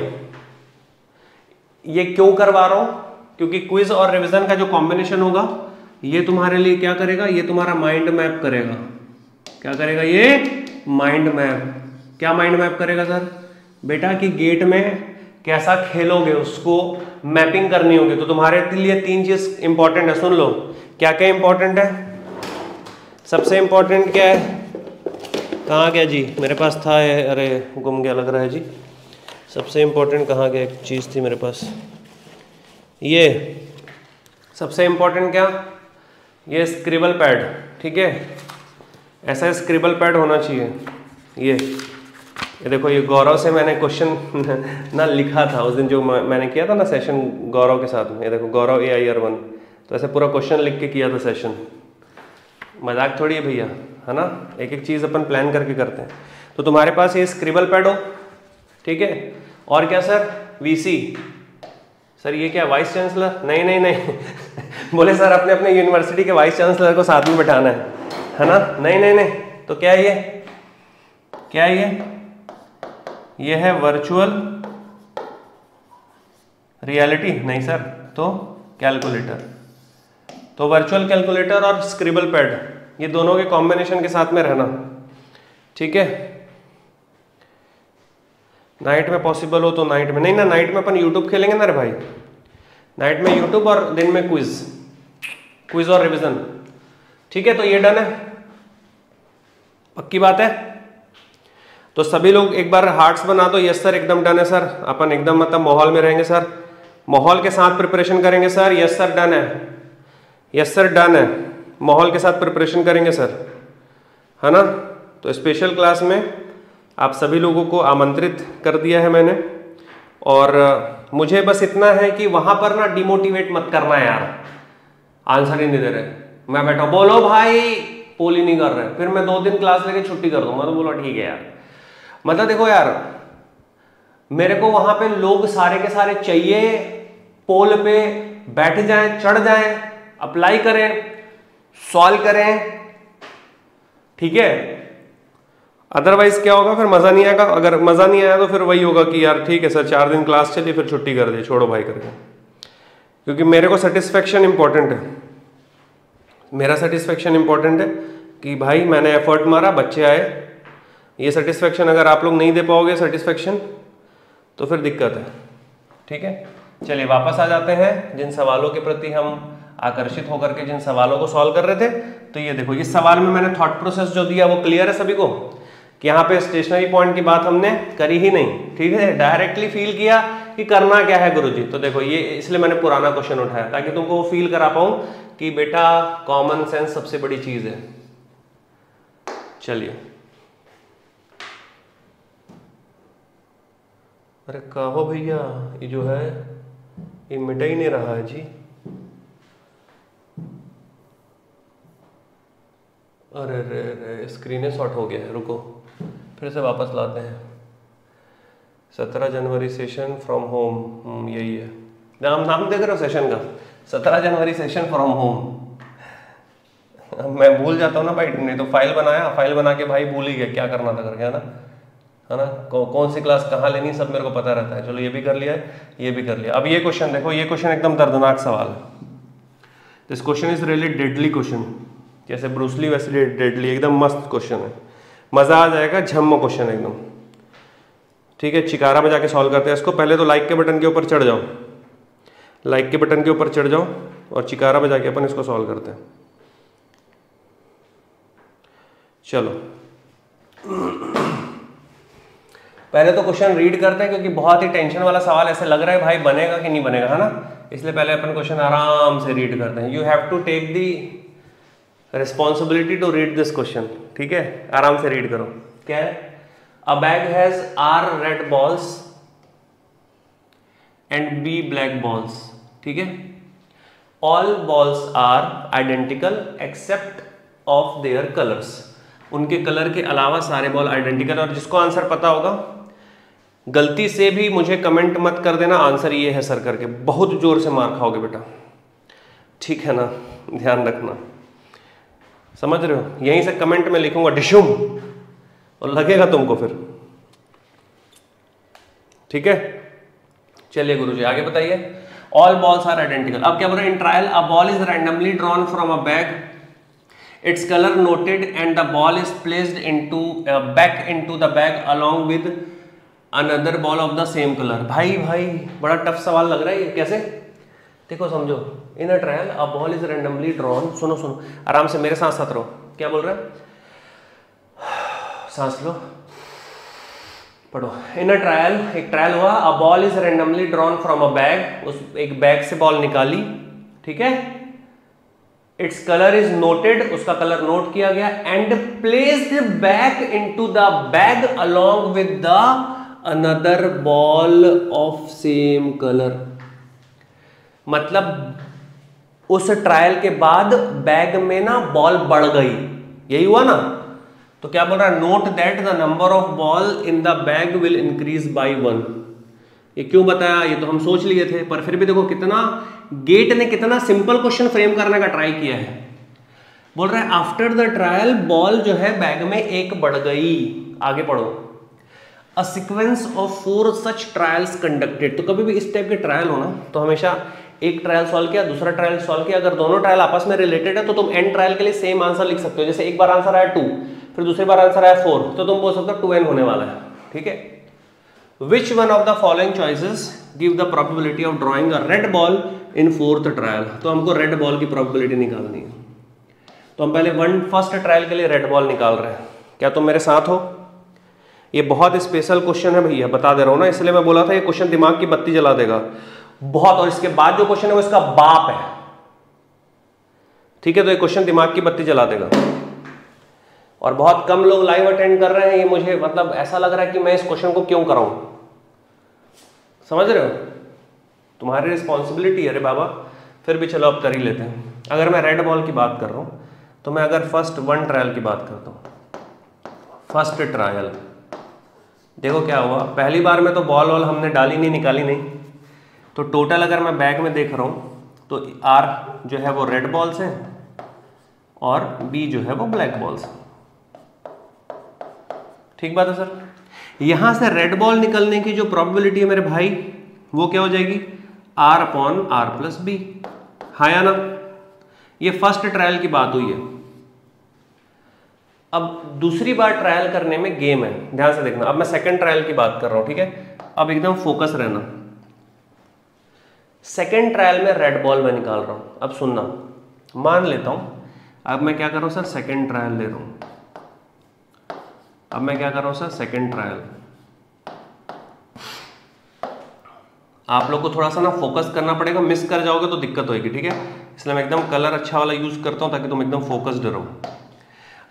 ये क्यों करवा रहा हूँ, क्योंकि क्विज और रिवीजन का जो कॉम्बिनेशन होगा ये तुम्हारे लिए क्या करेगा, ये तुम्हारा माइंड मैप करेगा। क्या करेगा ये? Mind map. क्या माइंड मैप करेगा सर? बेटा कि गेट में कैसा खेलोगे उसको मैपिंग करनी होगी। तो तुम्हारे लिए 3 चीज इंपॉर्टेंट है, सुन लो। क्या क्या इंपॉर्टेंट है? सबसे इंपॉर्टेंट क्या है? कहाँ गया जी? मेरे पास था, अरे गुम गया लग रहा है जी। सबसे इंपॉर्टेंट कहाँ गया? एक चीज़ थी मेरे पास, ये सबसे इंपॉर्टेंट क्या? ये स्क्रिबल पैड, ठीक है। ऐसा स्क्रिबल पैड होना चाहिए। ये देखो, ये गौरव से मैंने क्वेश्चन ना लिखा था उस दिन जो मैंने किया था ना सेशन गौरव के साथ में। ये देखो, गौरव AIR1, तो ऐसे पूरा क्वेश्चन लिख के किया था सेशन। मजाक थोड़ी है भैया, है ना, एक एक चीज़ अपन प्लान करके करते हैं। तो तुम्हारे पास ये स्क्रिबल पैड हो, ठीक है। और क्या सर? VC। सर ये क्या, वाइस चांसलर? नहीं बोले सर अपने अपने यूनिवर्सिटी के वाइस चांसलर को साथ में बैठाना है ना। नहीं। तो क्या है ये? क्या है ये है वर्चुअल रियलिटी? नहीं सर। तो कैलकुलेटर। तो वर्चुअल कैलकुलेटर और स्क्रिबल पैड, ये दोनों के कॉम्बिनेशन के साथ में रहना, ठीक है। नाइट में पॉसिबल हो तो नाइट में, नहीं ना, नाइट में अपन यूट्यूब खेलेंगे ना रे भाई। नाइट में यूट्यूब और दिन में क्विज, क्विज और रिवीजन। ठीक है, तो ये डन है, पक्की बात है। तो सभी लोग एक बार हार्ट्स बना दो। यस सर, एकदम डन है सर, अपन एकदम मतलब माहौल में रहेंगे सर, माहौल के साथ प्रिपरेशन करेंगे सर। यस सर डन है, यस सर डन है, माहौल के साथ प्रिपरेशन करेंगे सर, है ना। तो स्पेशल क्लास में आप सभी लोगों को आमंत्रित कर दिया है मैंने, और मुझे बस इतना है कि वहां पर ना डिमोटिवेट मत करना यार, आंसर ही नहीं दे रहे, मैं बैठा बोलो भाई, पोल ही नहीं कर रहे, फिर मैं 2 दिन क्लास लेके छुट्टी कर दूंगा। तो बोला ठीक है यार, मतलब देखो यार, मेरे को वहां पे लोग सारे के सारे चाहिए, पोल पे बैठ जाएं, चढ़ जाएं, अप्लाई करें, सॉल्व करें, ठीक है। अदरवाइज क्या होगा, फिर मजा नहीं आएगा। अगर मजा नहीं आया तो फिर वही होगा कि यार ठीक है सर 4 दिन क्लास चली, फिर छुट्टी कर दी, छोड़ो भाई करके। क्योंकि मेरे को सेटिस्फेक्शन इंपॉर्टेंट है, मेरा सेटिस्फेक्शन इंपॉर्टेंट है कि भाई मैंने एफर्ट मारा, बच्चे आए। ये सेटिस्फेक्शन अगर आप लोग नहीं दे पाओगे सेटिस्फेक्शन, तो फिर दिक्कत है। ठीक है, चलिए वापस आ जाते हैं जिन सवालों के प्रति हम आकर्षित होकर के जिन सवालों को सॉल्व कर रहे थे। तो ये देखो, इस सवाल में मैंने थॉट प्रोसेस जो दिया वो क्लियर है सभी को, कि यहाँ पे स्टेशनरी पॉइंट की बात हमने करी ही नहीं। ठीक है, डायरेक्टली फील किया कि करना क्या है गुरुजी। तो देखो ये इसलिए मैंने पुराना क्वेश्चन उठाया, ताकि तुमको वो फील करा पाऊं कि बेटा कॉमन सेंस सबसे बड़ी चीज है। चलिए, अरे कहो भैया, ये जो है ये मिटा ही नहीं रहा है जी। अरे रे रे, स्क्रीन शॉट हो गया है, रुको फिर से वापस लाते हैं। 17 जनवरी सेशन फ्रॉम होम, यही है नाम देख रहे हो सेशन का, 17 जनवरी सेशन फ्रॉम होम। मैं भूल जाता हूँ ना भाई, नहीं तो फाइल बनाया, फाइल बना के भाई भूल ही गया क्या करना था करके, है ना। कौन सी क्लास कहाँ लेनी सब मेरे को पता रहता है। चलो ये भी कर लिया है, ये भी कर लिया। अब ये क्वेश्चन देखो, ये क्वेश्चन एकदम दर्दनाक सवाल है। This question is really deadly question, जैसे ब्रूसली वैसे डेडली, एकदम मस्त क्वेश्चन है, मजा आ जाएगा, झम्म क्वेश्चन एकदम। ठीक है, चिकारा में जाके सॉल्व करते हैं इसको। पहले तो लाइक के बटन के ऊपर चढ़ जाओ, लाइक के बटन के ऊपर चढ़ जाओ, और चिकारा में जाके अपन इसको सॉल्व करते हैं। चलो पहले तो क्वेश्चन रीड करते हैं, क्योंकि बहुत ही टेंशन वाला सवाल ऐसे लग रहा है भाई बनेगा कि नहीं बनेगा, है ना। इसलिए पहले अपन क्वेश्चन आराम से रीड करते हैं। You have to take the responsibility to read this question. ठीक है, आराम से रीड करो। क्या है, a bag has R red balls and B black balls. ठीक है, all balls are identical except of their colours. उनके कलर के अलावा सारे बॉल आइडेंटिकल। और जिसको आंसर पता होगा, गलती से भी मुझे कमेंट मत कर देना आंसर ये है सर करके, बहुत जोर से मार खाओगे बेटा। ठीक है ना, ध्यान रखना, समझ रहे हो। यहीं से कमेंट में लिखूंगा डिशुम, और लगेगा तुमको फिर। ठीक है, चलिए गुरुजी आगे बताइए। All balls are identical. अब क्या बोल रहे हैं, in trial a ball is randomly drawn from a bag, its colour noted and the ball is placed into back into the bag along with another ball of the same colour. भाई बड़ा tough सवाल लग रहा है ये, कैसे? देखो समझो, in a trial a ball is randomly drawn. सुनो आराम से, मेरे साथ रहो। क्या बोल रहा है, सांस लो, पढ़ो। इन अ ट्रायल, एक ट्रायल हुआ, अ ball is randomly drawn from a bag, उस एक बैग से बॉल निकाली। ठीक है, इट्स कलर इज नोटेड, उसका कलर नोट किया गया, and placed back into the bag along with the another ball of same colour. मतलब उस ट्रायल के बाद बैग में ना बॉल बढ़ गई, यही हुआ ना। तो क्या बोल रहा है, note that the number of ball in the bag will increase by 1। ये क्यों बताया, ये तो हम सोच लिए थे, पर फिर भी देखो कितना गेट ने कितना सिंपल क्वेश्चन फ्रेम करने का ट्राई किया है। बोल रहा है आफ्टर द ट्रायल बॉल जो है बैग में एक बढ़ गई। आगे पढ़ो, a sequence of 4 such trials conducted. तो कभी भी इस टाइप के ट्रायल हो ना, तो हमेशा एक ट्रायल सॉल्व किया, दूसरा ट्रायल सॉल्व किया, अगर दोनों ट्रायल आपस में रिलेटेड है तो तुम एंड ट्रायल के लिए सेम आंसर लिख सकते हो। जैसे एक बार आंसर आया 2, फिर दूसरी बार आंसर आया 4, तो तुम बोल सकते हो 2n होने वाला है। ठीक है, which one of the following choices give the probability of drawing a red ball in fourth trial. तो हमको रेड बॉल की प्रोबेबिलिटी निकालनी है। तो हम पहले फर्स्ट ट्रायल के लिए रेड बॉल निकाल रहे हैं। क्या तुम मेरे साथ हो? ये बहुत स्पेशल क्वेश्चन है भैया, बता दे रहा हूँ ना, इसलिए मैं बोला था ये क्वेश्चन दिमाग की बत्ती जला देगा बहुत। और इसके बाद जो क्वेश्चन है वो इसका बाप है, ठीक है? तो ये क्वेश्चन दिमाग की बत्ती जला देगा और बहुत कम लोग लाइव अटेंड कर रहे हैं। ये मुझे मतलब ऐसा लग रहा है कि मैं इस क्वेश्चन को क्यों कराऊं, समझ रहे हो? तुम्हारी रिस्पॉन्सिबिलिटी है। अरे बाबा, फिर भी चलो अब कर ही लेते हैं। अगर मैं रेड बॉल की बात कर रहा हूं तो मैं अगर फर्स्ट 1 ट्रायल की बात करता हूं, फर्स्ट ट्रायल देखो क्या हुआ। पहली बार में तो बॉल वॉल हमने डाली नहीं, निकाली नहीं। तो टोटल अगर मैं बैग में देख रहा हूं तो R जो है वो रेड बॉल्स हैं और B जो है वो ब्लैक बॉल्स हैं। ठीक बात है सर? यहां से रेड बॉल निकलने की जो प्रोबेबिलिटी है मेरे भाई वो क्या हो जाएगी? R/R+B। हाँ या ना? ये फर्स्ट ट्रायल की बात हुई है। अब दूसरी बार ट्रायल करने में गेम है, ध्यान से देखना। अब मैं सेकंड ट्रायल की बात कर रहा हूं, ठीक है? अब एकदम फोकस रहना। सेकंड ट्रायल में रेड बॉल मैं निकाल रहा हूं। अब सुनना, मान लेता हूं अब मैं क्या कर रहा हूं सर, सेकंड ट्रायल ले रहा हूं। अब मैं क्या कर रहा हूं सर, सेकंड ट्रायल। आप लोग को थोड़ा सा ना फोकस करना पड़ेगा, मिस कर जाओगे तो दिक्कत होगी, ठीक है? इसलिए मैं एकदम कलर अच्छा वाला यूज करता हूं ताकि तुम एकदम फोकस्ड रहो।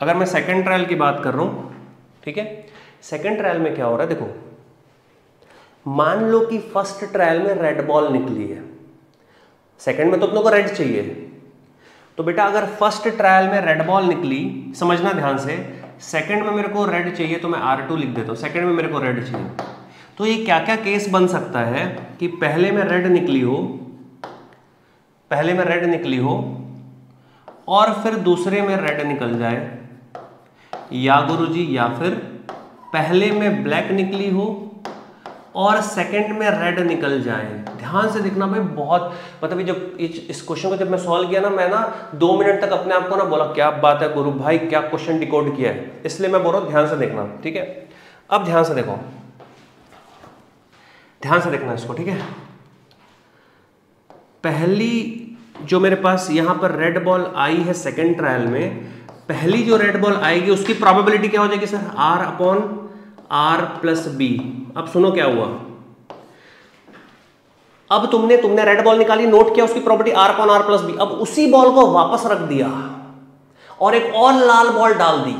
अगर मैं सेकंड ट्रायल की बात कर रहा हूं, ठीक है? सेकंड ट्रायल में क्या हो रहा है देखो, मान लो कि फर्स्ट ट्रायल में रेड बॉल निकली है, सेकंड में तो अपनों को रेड चाहिए। तो बेटा अगर फर्स्ट ट्रायल में रेड बॉल निकली, समझना ध्यान से, सेकंड में मेरे को रेड चाहिए तो मैं R2 लिख देता हूं। सेकंड में मेरे को रेड चाहिए, तो ये क्या क्या केस बन सकता है कि पहले में रेड निकली हो, पहले में रेड निकली हो और फिर दूसरे में रेड निकल जाए, या गुरुजी या फिर पहले में ब्लैक निकली हो और सेकंड में रेड निकल जाए। ध्यान से देखना भाई, बहुत मतलब जब इस क्वेश्चन को जब मैं सॉल्व किया ना, मैं ना 2 मिनट तक अपने आप को ना बोला क्या बात है गुरु भाई, क्या क्वेश्चन डिकोड किया है। इसलिए मैं बोल रहा हूं ध्यान से देखना, ठीक है? अब ध्यान से देखो, ध्यान से देखना इसको, ठीक है? पहली जो मेरे पास यहां पर रेड बॉल आई है सेकंड ट्रायल में, पहली जो रेड बॉल आएगी उसकी प्रोबेबिलिटी क्या हो जाएगी सर? R/R+B। अब सुनो क्या हुआ। अब तुमने रेड बॉल निकाली, नोट किया उसकी प्रोबेबिलिटी R/R+B। अब उसी बॉल को वापस रख दिया और एक और लाल बॉल डाल दी,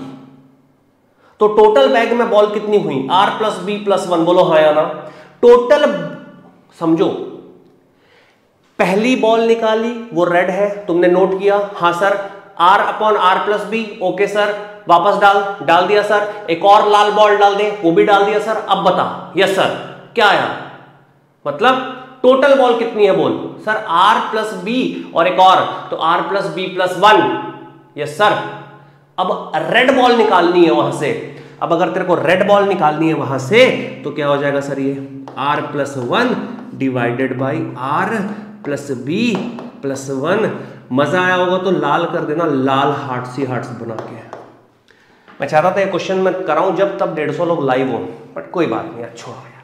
तो टोटल बैग में बॉल कितनी हुई? R+B+1। बोलो हाँ या ना? टोटल समझो, पहली बॉल निकाली वो रेड है, तुमने नोट किया, हाँ सर, R/R+B। ओके सर, वापस डाल दिया सर। एक और लाल बॉल डाल दे, वो भी डाल दिया सर। अब बता, यस सर, क्या आया? मतलब टोटल बॉल कितनी है बोल सर? R+B और एक और, तो R+B+1। Yes sir. अब रेड बॉल निकालनी है वहां से। अब अगर तेरे को रेड बॉल निकालनी है वहां से तो क्या हो जाएगा सर? ये R+1 डिवाइडेड बाई R+B+1। मजा आया होगा तो लाल कर देना, लाल हार्ट्स बना के। मैं चाहता था ये क्वेश्चन मैं कराऊं जब तब 150 लोग लाइव हो, बट कोई बात नहीं, अच्छा यार,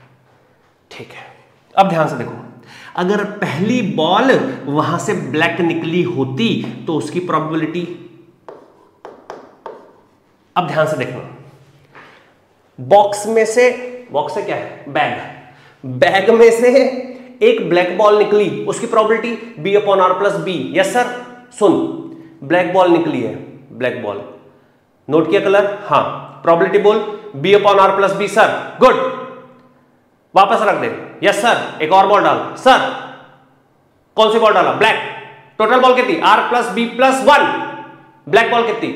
ठीक है। अब ध्यान से देखो, अगर पहली बॉल वहां से ब्लैक निकली होती तो उसकी प्रोबेबिलिटी, अब ध्यान से देखना, बॉक्स से क्या है? बैग में से एक ब्लैक बॉल निकली, उसकी प्रोबेबिलिटी B/R+B। Yes sir. सुन, ब्लैक बॉल निकली है, ब्लैक बॉल नोट किया कलर? हाँ। प्रोबेबिलिटी बोल, B/R+B। सर गुड, वापस रख दे। Yes sir. एक और बॉल डाल सर। कौन सी बॉल डाला? ब्लैक। टोटल बॉल कितनी? R+B+1। ब्लैक बॉल कितनी?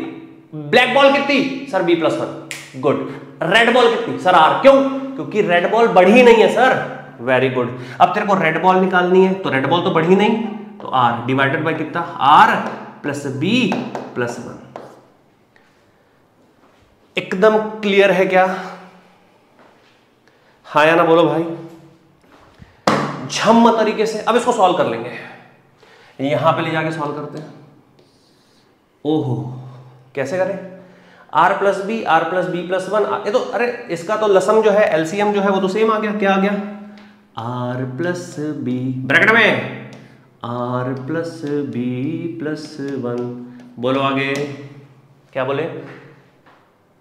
ब्लैक बॉल कितनी sir? B+1। Good. Red ball कितनी सर? R। क्यों? क्योंकि रेड बॉल बढ़ी नहीं है सर। Very good. अब तेरे को रेड बॉल निकालनी है तो रेड बॉल तो बढ़ी नहीं, तो R डिवाइडेड बाय कितना? R+B+1। एकदम क्लियर है क्या? हाँ या ना बोलो भाई, झम्म तरीके से। अब इसको सॉल्व कर लेंगे, यहां पे ले जाके सॉल्व करते हैं। ओहो, कैसे करें? R+B+1। ये तो अरे इसका तो लसम जो है, LCM जो है वो तो सेम आ गया। क्या आ गया? R+B ब्रैकेट में आर प्लस बी प्लस 1। बोलो आगे क्या बोले,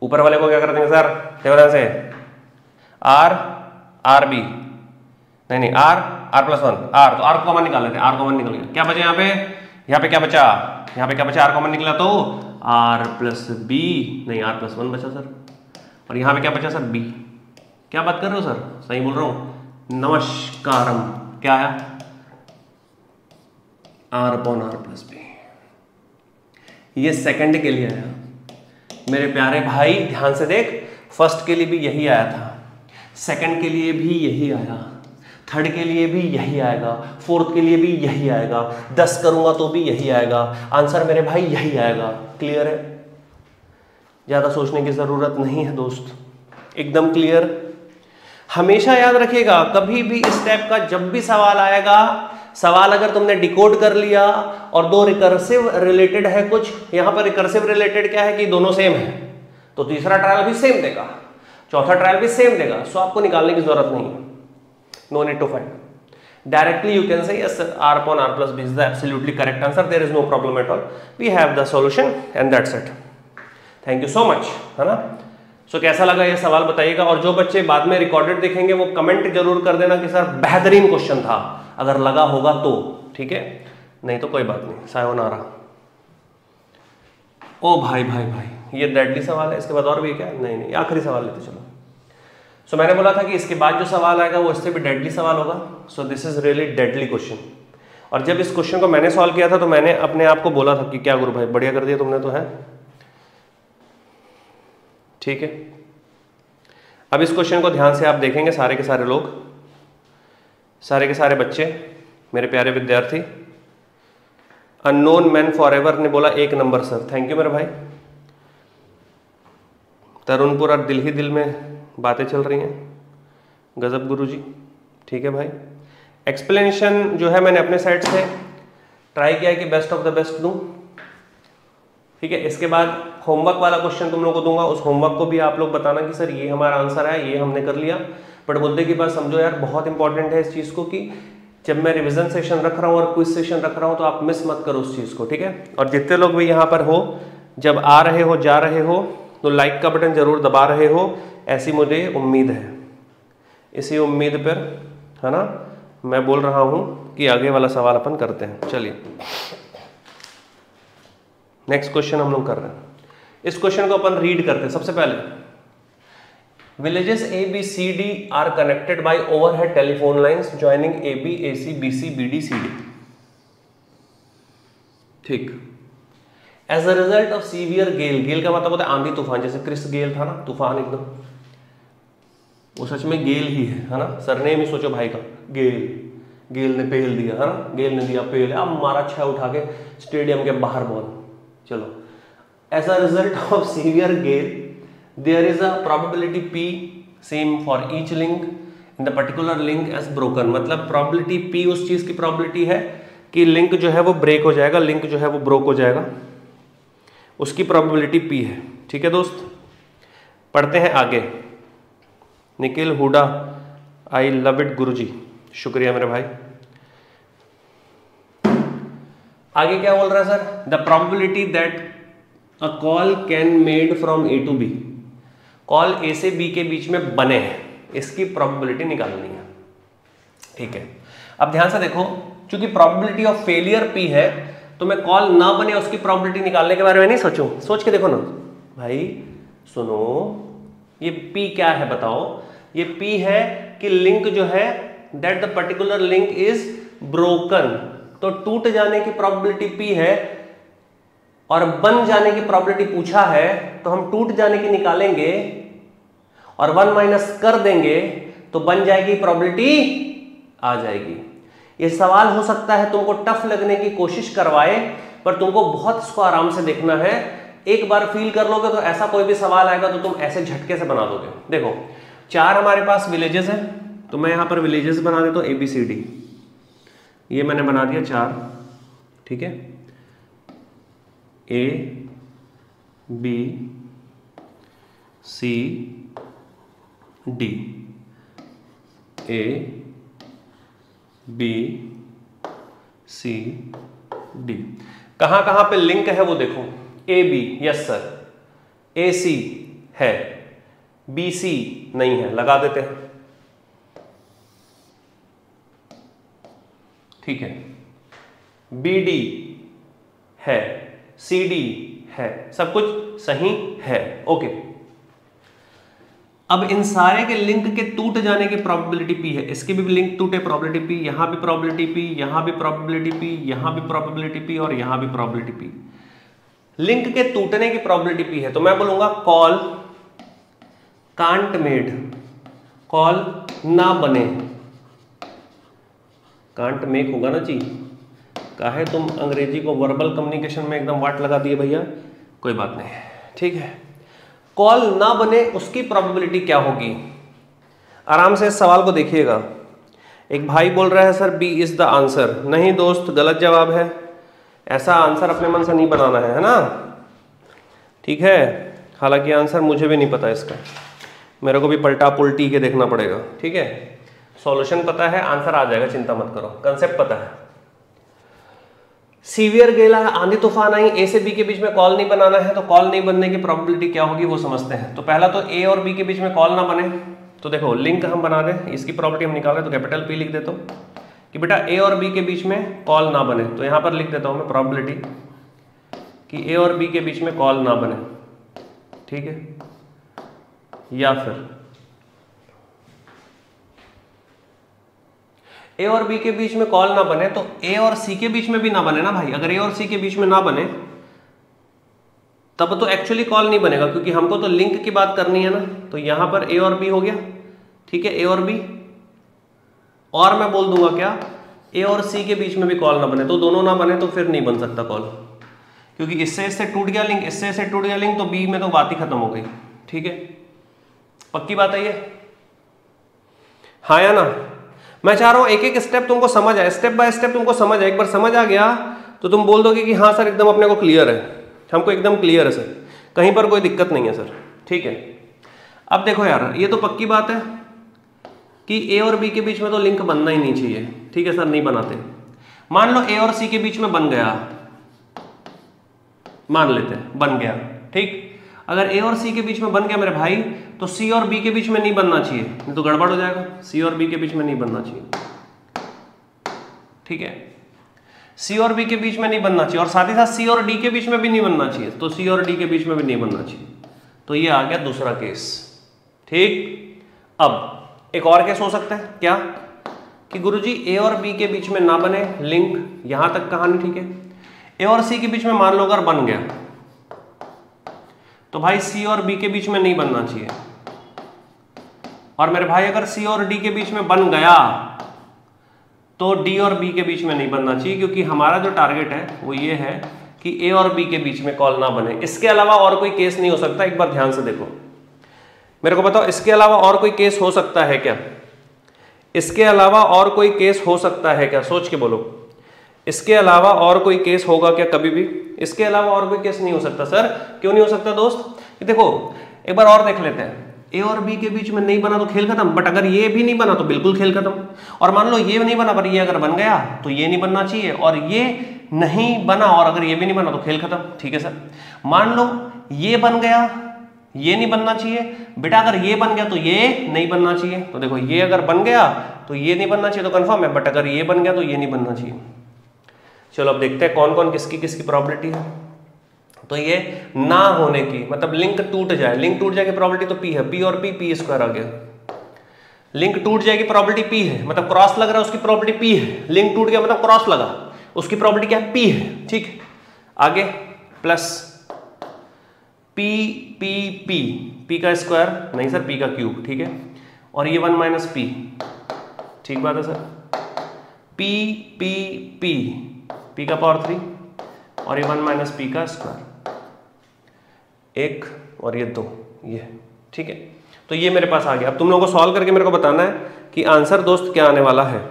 ऊपर वाले को क्या कर देंगे सर ध्यान से, आर आर बी, नहीं आर प्लस 1, आर तो आर कॉमन निकाल लेते हैं, आर कॉमन निकल गया, क्या बचा यहाँ पे क्या बचा, यहाँ पे क्या बचा, आर कॉमन निकला तो आर प्लस बी, नहीं आर प्लस 1 बचा सर, और यहाँ पे क्या बचा सर बी। क्या बात कर रहे हो सर, सही बोल रहा हूँ, नमस्कारम, क्या आया R upon R plus B. ये सेकंड के लिए आया मेरे प्यारे भाई, ध्यान से देख, फर्स्ट के लिए भी यही आया था, सेकंड के लिए भी यही आया, थर्ड के लिए भी यही आएगा, फोर्थ के लिए भी यही आएगा, 10 करूंगा तो भी यही आएगा, आंसर मेरे भाई यही आएगा। क्लियर है, ज्यादा सोचने की जरूरत नहीं है दोस्त, एकदम क्लियर। हमेशा याद रखिएगा, कभी भी इस टाइप का जब भी सवाल आएगा, सवाल अगर तुमने डिकोड कर लिया और दो रिकर्सिव रिलेटेड है कुछ, यहां पर रिकर्सिव रिलेटेड क्या है कि दोनों सेम है, तो तीसरा ट्रायल भी सेम देगा, चौथा ट्रायल भी सेम देगा, सो आपको निकालने की जरूरत नहीं है, no need to find, directly you can say yes R upon R plus B is the absolutely correct answer, there is no problem at all, we have the solution and that's it. Thank you so much, है ना। सो कैसा लगा ये सवाल बताइएगा, और जो बच्चे बाद में रिकॉर्डेड देखेंगे वो कमेंट जरूर कर देना कि सर बेहतरीन क्वेश्चन था, अगर लगा होगा तो, ठीक है, नहीं तो कोई बात नहीं, सायोनारा। ओ भाई भाई भाई, ये डेडली सवाल है, इसके बाद और भी क्या, नहीं आखिरी सवाल लेते चलो। सो मैंने बोला था कि इसके बाद जो सवाल आएगा वो इससे भी डेडली सवाल होगा, so this is really deadly question. और जब इस क्वेश्चन को मैंने सॉल्व किया था तो मैंने अपने आप को बोला था कि क्या गुरु भाई बढ़िया कर दिया तुमने तो, है ठीक है। अब इस क्वेश्चन को ध्यान से आप देखेंगे, सारे के सारे लोग, सारे के सारे बच्चे, मेरे प्यारे विद्यार्थी। अननोन मैन फॉरएवर ने बोला 1 नंबर सर, थैंक यू मेरे भाई। तरुणपुर और दिल ही दिल में बातें चल रही हैं, गजब गुरुजी, ठीक है भाई। एक्सप्लेनेशन जो है मैंने अपने साइड से ट्राई किया है कि बेस्ट ऑफ द बेस्ट दूं, ठीक है। इसके बाद होमवर्क वाला क्वेश्चन तुम लोग को दूंगा, उस होमवर्क को भी आप लोग बताना कि सर ये हमारा आंसर है, ये हमने कर लिया, बट मुद्दे की बात समझो यार, बहुत इंपॉर्टेंट है इस चीज़ को कि जब मैं रिवीजन सेशन रख रहा हूँ और क्विज सेशन रख रहा हूँ तो आप मिस मत करो उस चीज़ को, ठीक है। और जितने लोग भी यहाँ पर हो, जब आ रहे हो जा रहे हो तो लाइक का बटन जरूर दबा रहे हो, ऐसी मुझे उम्मीद है। इसी उम्मीद पर, है ना, मैं बोल रहा हूँ कि आगे वाला सवाल अपन करते हैं। चलिए नेक्स्ट क्वेश्चन हम लोग कर रहे हैं, इस क्वेश्चन को अपन रीड करते हैं। सबसे पहले, villages A B C D are connected by overhead telephone lines joining A B A C B C B D C D, ठीक। As a result of severe gale, gale का मतलब होता है आंधी तूफान, जैसे क्रिस गेल था ना, तूफान एकदम, वो सच में गेल ही है ना, सरनेम ही सोचो भाई का, गेल, गेल ने पेल दिया, है ना, गेल ने दिया पेल, अब मारा 6 उठा के स्टेडियम के बाहर बॉल। चलो, as a result of severe gale there is a probability P same for each link in the particular link as broken, मतलब प्रोबेबिलिटी पी उस चीज की प्रोबेबिलिटी है कि लिंक जो है वो ब्रेक हो जाएगा, लिंक जो है वो ब्रोक हो जाएगा, उसकी प्रोबेबिलिटी पी है, ठीक है दोस्त। पढ़ते हैं आगे। Nikhil Hooda, I love it गुरुजी, शुक्रिया मेरे भाई। आगे क्या बोल रहा है sir, the probability that a call can made from A to B, call A से बी के बीच में बने, इसकी प्रोबेबिलिटी निकालनी है, ठीक है। अब ध्यान से देखो, चूंकि प्रोबेबिलिटी ऑफ फेलियर पी है तो मैं कॉल ना बने उसकी प्रोबेबिलिटी निकालने के बारे में नहीं सोचूं, सोच के देखो ना भाई, सुनो, ये पी क्या है बताओ, ये पी है कि लिंक जो है that the particular link is broken, तो टूट जाने की प्रोबेबिलिटी पी है, और बन जाने की प्रोबेबिलिटी पूछा है, तो हम टूट जाने की निकालेंगे और 1 माइनस कर देंगे तो बन जाएगी, प्रोबेबिलिटी आ जाएगी। ये सवाल हो सकता है तुमको टफ लगने की कोशिश करवाए, पर तुमको बहुत इसको आराम से देखना है, एक बार फील कर लोगे तो ऐसा कोई भी सवाल आएगा तो तुम ऐसे झटके से बना दोगे। देखो 4 हमारे पास विलेजेस हैं, तो मैं यहां पर विलेजेस बना देता हूं, ABCD, ये मैंने बना दिया 4, ठीक है, A B C D, A B C D. कहां कहां पे लिंक है वो देखो, A B yes sir, A C है, बी सी नहीं है, लगा देते हैं, ठीक है, बी डी है, सी डी है, सब कुछ सही है, ओके। अब इन सारे के लिंक के टूट जाने की प्रोबेबिलिटी पी है, इसकी भी लिंक टूटे प्रोबेबिलिटी पी, यहां भी प्रोबेबिलिटी पी, यहां भी प्रोबेबिलिटी पी, यहां भी प्रोबेबिलिटी पी और यहां भी प्रोबेबिलिटी पी। लिंक के टूटने की प्रोबेबिलिटी पी है, तो मैं बोलूंगा कॉल कांट मेड, कॉल ना बने, कांट मेक होगा ना जी, काहे तुम अंग्रेजी को वर्बल कम्युनिकेशन में एकदम वाट लगा दिए भैया, कोई बात नहीं, ठीक है। कॉल ना बने उसकी प्रोबेबिलिटी क्या होगी, आराम से इस सवाल को देखिएगा। एक भाई बोल रहा है sir B is the answer, नहीं दोस्त गलत जवाब है, ऐसा आंसर अपने मन से नहीं बनाना है ना, ठीक है। हालांकि आंसर मुझे भी नहीं पता इसका, मेरे को भी पलटा पुलटी के देखना पड़ेगा, ठीक है। सॉल्यूशन पता है, आंसर आ जाएगा, चिंता मत करो, कंसेप्ट पता है। सीवियर गेला आंधी तूफान आई, ए से बी के बीच में कॉल नहीं बनाना है, तो कॉल नहीं बनने की प्रोबेबिलिटी क्या होगी वो समझते हैं। तो पहला तो ए और बी के बीच में कॉल ना बने, तो देखो लिंक हम बना दें, इसकी प्रॉपर्टी हम निकाल रहे, तो कैपिटल पी लिख देता हूँ कि बेटा ए और बी के बीच में कॉल ना बने, तो यहाँ पर लिख देता हूँ मैं प्रोबेबिलिटी कि ए और बी के बीच में कॉल ना बने, ठीक है। या फिर ए और बी के बीच में कॉल ना बने तो ए और सी के बीच में भी ना बने ना भाई। अगर ए और सी के बीच में ना बने तब तो एक्चुअली कॉल नहीं बनेगा, क्योंकि हमको तो लिंक की बात करनी है ना। तो यहां पर ए और बी हो गया, ठीक है, ए और बी, और मैं बोल दूंगा क्या, ए और सी के बीच में भी कॉल ना बने, तो दोनों ना बने तो फिर नहीं बन सकता कॉल, क्योंकि इससे टूट गया लिंक, इससे टूट गया लिंक, तो बी में तो बात ही खत्म हो गई, ठीक है। पक्की बात है ये, हाँ या ना। मैं चाह रहा हूं एक एक स्टेप तुमको समझ आए, स्टेप बाय स्टेप तुमको समझ आए। एक बार समझ आ गया तो तुम बोल दोगे कि हाँ सर एकदम अपने को क्लियर है, हमको एकदम क्लियर है सर, कहीं पर कोई दिक्कत नहीं है सर, ठीक है। अब देखो यार, ये तो पक्की बात है कि ए और बी के बीच में तो लिंक बनना ही नहीं चाहिए, ठीक है सर, नहीं बनाते। मान लो ए और सी के बीच में बन गया, मान लेते हैं बन गया, ठीक। अगर ए और सी के बीच में बन गया मेरे भाई, तो सी और बी के बीच में नहीं बनना चाहिए, नहीं तो गड़बड़ हो जाएगा। सी और बी के बीच में नहीं बनना चाहिए, ठीक है, सी और बी के बीच में नहीं बनना चाहिए, और साथ ही साथ सी और डी के बीच में भी नहीं बनना चाहिए, तो सी और डी के बीच में भी नहीं बनना चाहिए। तो ये आ गया दूसरा केस, ठीक। अब एक और केस हो सकता है क्या, कि गुरुजी ए और बी के बीच में ना बने लिंक, यहां तक कहानी ठीक है। ए और सी के बीच में मान लो अगर बन गया, तो भाई सी और बी के बीच में नहीं बनना चाहिए। और मेरे भाई अगर सी और डी के बीच में बन गया तो डी और बी के बीच में नहीं बनना चाहिए, क्योंकि हमारा जो टारगेट है वो ये है कि ए और बी के बीच में कॉल ना बने। इसके अलावा और कोई केस नहीं हो सकता। एक बार ध्यान से देखो, मेरे को बताओ इसके अलावा और कोई केस हो सकता है क्या, इसके अलावा और कोई केस हो सकता है क्या, सोच के बोलो, इसके अलावा और कोई केस होगा क्या कभी भी? इसके अलावा और कोई केस नहीं हो सकता। सर क्यों नहीं हो सकता दोस्त? देखो एक बार और देख लेते हैं, ए और बी के बीच में नहीं बना तो खेल खत्म, बट अगर ये भी नहीं बना तो बिल्कुल खेल खत्म। और मान लो ये नहीं बना पर ये अगर बन गया तो ये नहीं बनना चाहिए, और ये नहीं बना और अगर ये भी नहीं बना तो खेल खत्म, ठीक है सर। मान लो ये बन गया, ये नहीं बनना चाहिए बेटा, अगर ये बन गया तो ये नहीं बनना चाहिए। तो देखो ये अगर बन गया तो ये नहीं बनना चाहिए, तो कंफर्म है, बट अगर ये बन गया तो ये नहीं बनना चाहिए। चलो अब देखते हैं कौन कौन किसकी किसकी प्रॉपर्टी है। तो ये ना होने की मतलब लिंक टूट जाए, लिंक टूट जाए की प्रॉपर्टी तो पी है, पी और पी स्क्वायर आ गया। लिंक टूट जाएगी प्रॉपर्टी पी है, मतलब क्रॉस लग रहा है उसकी प्रॉपर्टी पी है। लिंक टूट गया मतलब क्रॉस लगा, उसकी प्रॉपर्टी क्या है? पी है, ठीक। आगे plus P P P, P का स्क्वायर नहीं सर, पी का क्यूब, ठीक है। और ये 1 माइनस पी, ठीक बात है sir. P P P, P का पावर 3 और ये 1 माइनस पी का स्क्वायर, 1 और ये 2, ये ठीक है। तो ये मेरे पास आ गया। अब तुम लोगों को सॉल्व करके मेरे को बताना है कि आंसर दोस्त क्या आने वाला है।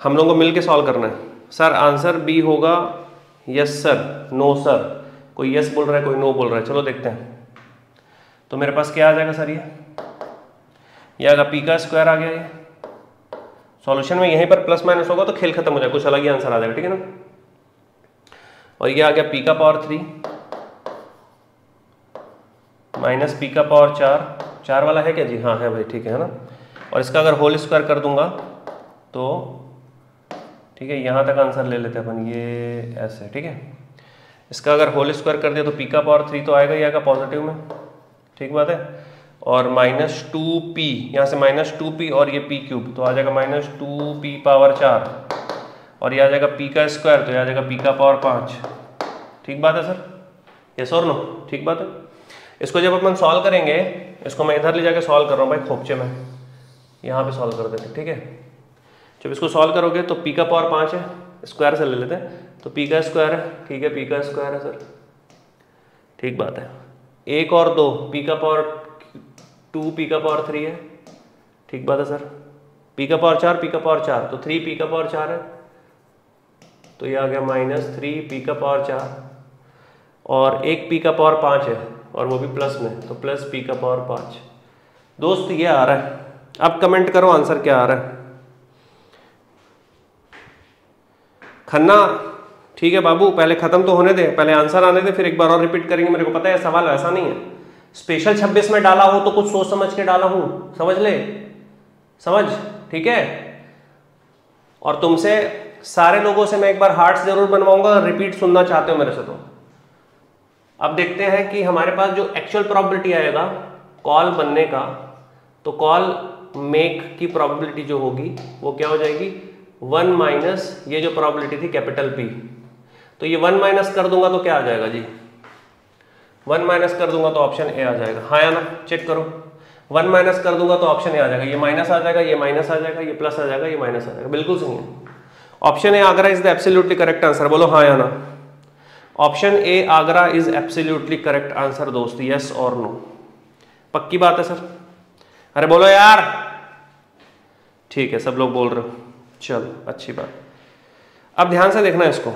हम लोगों को मिलके सॉल्व करना है। सर आंसर बी होगा, यस सर, नो सर, कोई यस बोल रहा है कोई नो बोल रहा है। चलो देखते हैं। तो मेरे पास क्या आ जाएगा सर, ये आएगा पी का स्क्वायर आ गया, ये सॉल्यूशन में यहीं पर प्लस माइनस होगा तो खेल खत्म हो जाएगा, कुछ अलग ही आंसर आ जाएगा, ठीक है ना। और ये आ गया p का पावर 3 माइनस p का पावर 4 वाला है क्या जी? हाँ है भाई, ठीक है ना। और इसका अगर होल स्क्वायर कर दूंगा तो ठीक है, यहाँ तक आंसर ले लेते हैं अपन, ये ऐसे, ठीक है। इसका अगर होल स्क्वायर कर दिया तो p का पावर 3 तो आएगा ही आएगा पॉजिटिव में, ठीक बात है। और माइनस 2p, यहाँ से माइनस 2p और ये p क्यूब तो आ जाएगा माइनस 2p पावर 4, और ये आ जाएगा p का स्क्वायर तो ये आ जाएगा p का पावर 5, ठीक बात है सर, यस और नो, ठीक बात है। इसको जब अपन सॉल्व करेंगे, इसको मैं इधर ले जाके सॉल्व कर रहा हूँ भाई खोपचे में, यहाँ पे सॉल्व कर देते, ठीक है। जब इसको सॉल्व करोगे तो p का पावर 5 है, स्क्वायर से ले लेते हैं, तो p का स्क्वायर है, ठीक है, p का स्क्वायर है सर, ठीक बात है। 1 और 2 p का पावर 2 p का पावर 3 है, ठीक बात है सर। p का पावर 4 p का पावर 4 तो 3 p का पावर 4 है, तो ये आ गया माइनस 3 p का पावर 4, और 1 p का पावर 5 है और वो भी प्लस में, तो प्लस p का पावर 5। दोस्त ये आ रहा है, अब कमेंट करो आंसर क्या आ रहा है। खन्ना ठीक है बाबू, पहले खत्म तो होने दे, पहले आंसर आने दे, फिर एक बार और रिपीट करेंगे। मेरे को पता है सवाल ऐसा नहीं है, स्पेशल 26 में डाला हो तो कुछ सोच समझ के डाला हूं, समझ ले, समझ, ठीक है। और तुमसे सारे लोगों से मैं एक बार हार्ट्स जरूर बनवाऊंगा, रिपीट सुनना चाहते हो मेरे से तो। अब देखते हैं कि हमारे पास जो एक्चुअल प्रोबेबिलिटी आएगा कॉल बनने का, तो कॉल मेक की प्रोबेबिलिटी जो होगी वो क्या हो जाएगी, 1 माइनस ये जो प्रोबेबिलिटी थी कैपिटल P, तो ये 1 माइनस कर दूंगा तो क्या आ जाएगा जी, 1 माइनस कर दूंगा तो ऑप्शन ए आ जाएगा, हाँ या ना, चेक करो। 1 माइनस कर दूंगा तो ऑप्शन ए आ जाएगा, ये माइनस आ जाएगा, ये माइनस आ जाएगा, ये प्लस आ जाएगा, ये माइनस आ जाएगा, बिल्कुल सही है। Option A Agra is the absolutely correct answer, बोलो हाँ या ना। Option A Agra is absolutely correct answer दोस्त, यस और नो, पक्की बात है सर, अरे बोलो यार, ठीक है सब लोग बोल रहे हो, चलो अच्छी बात। अब ध्यान से देखना है इसको,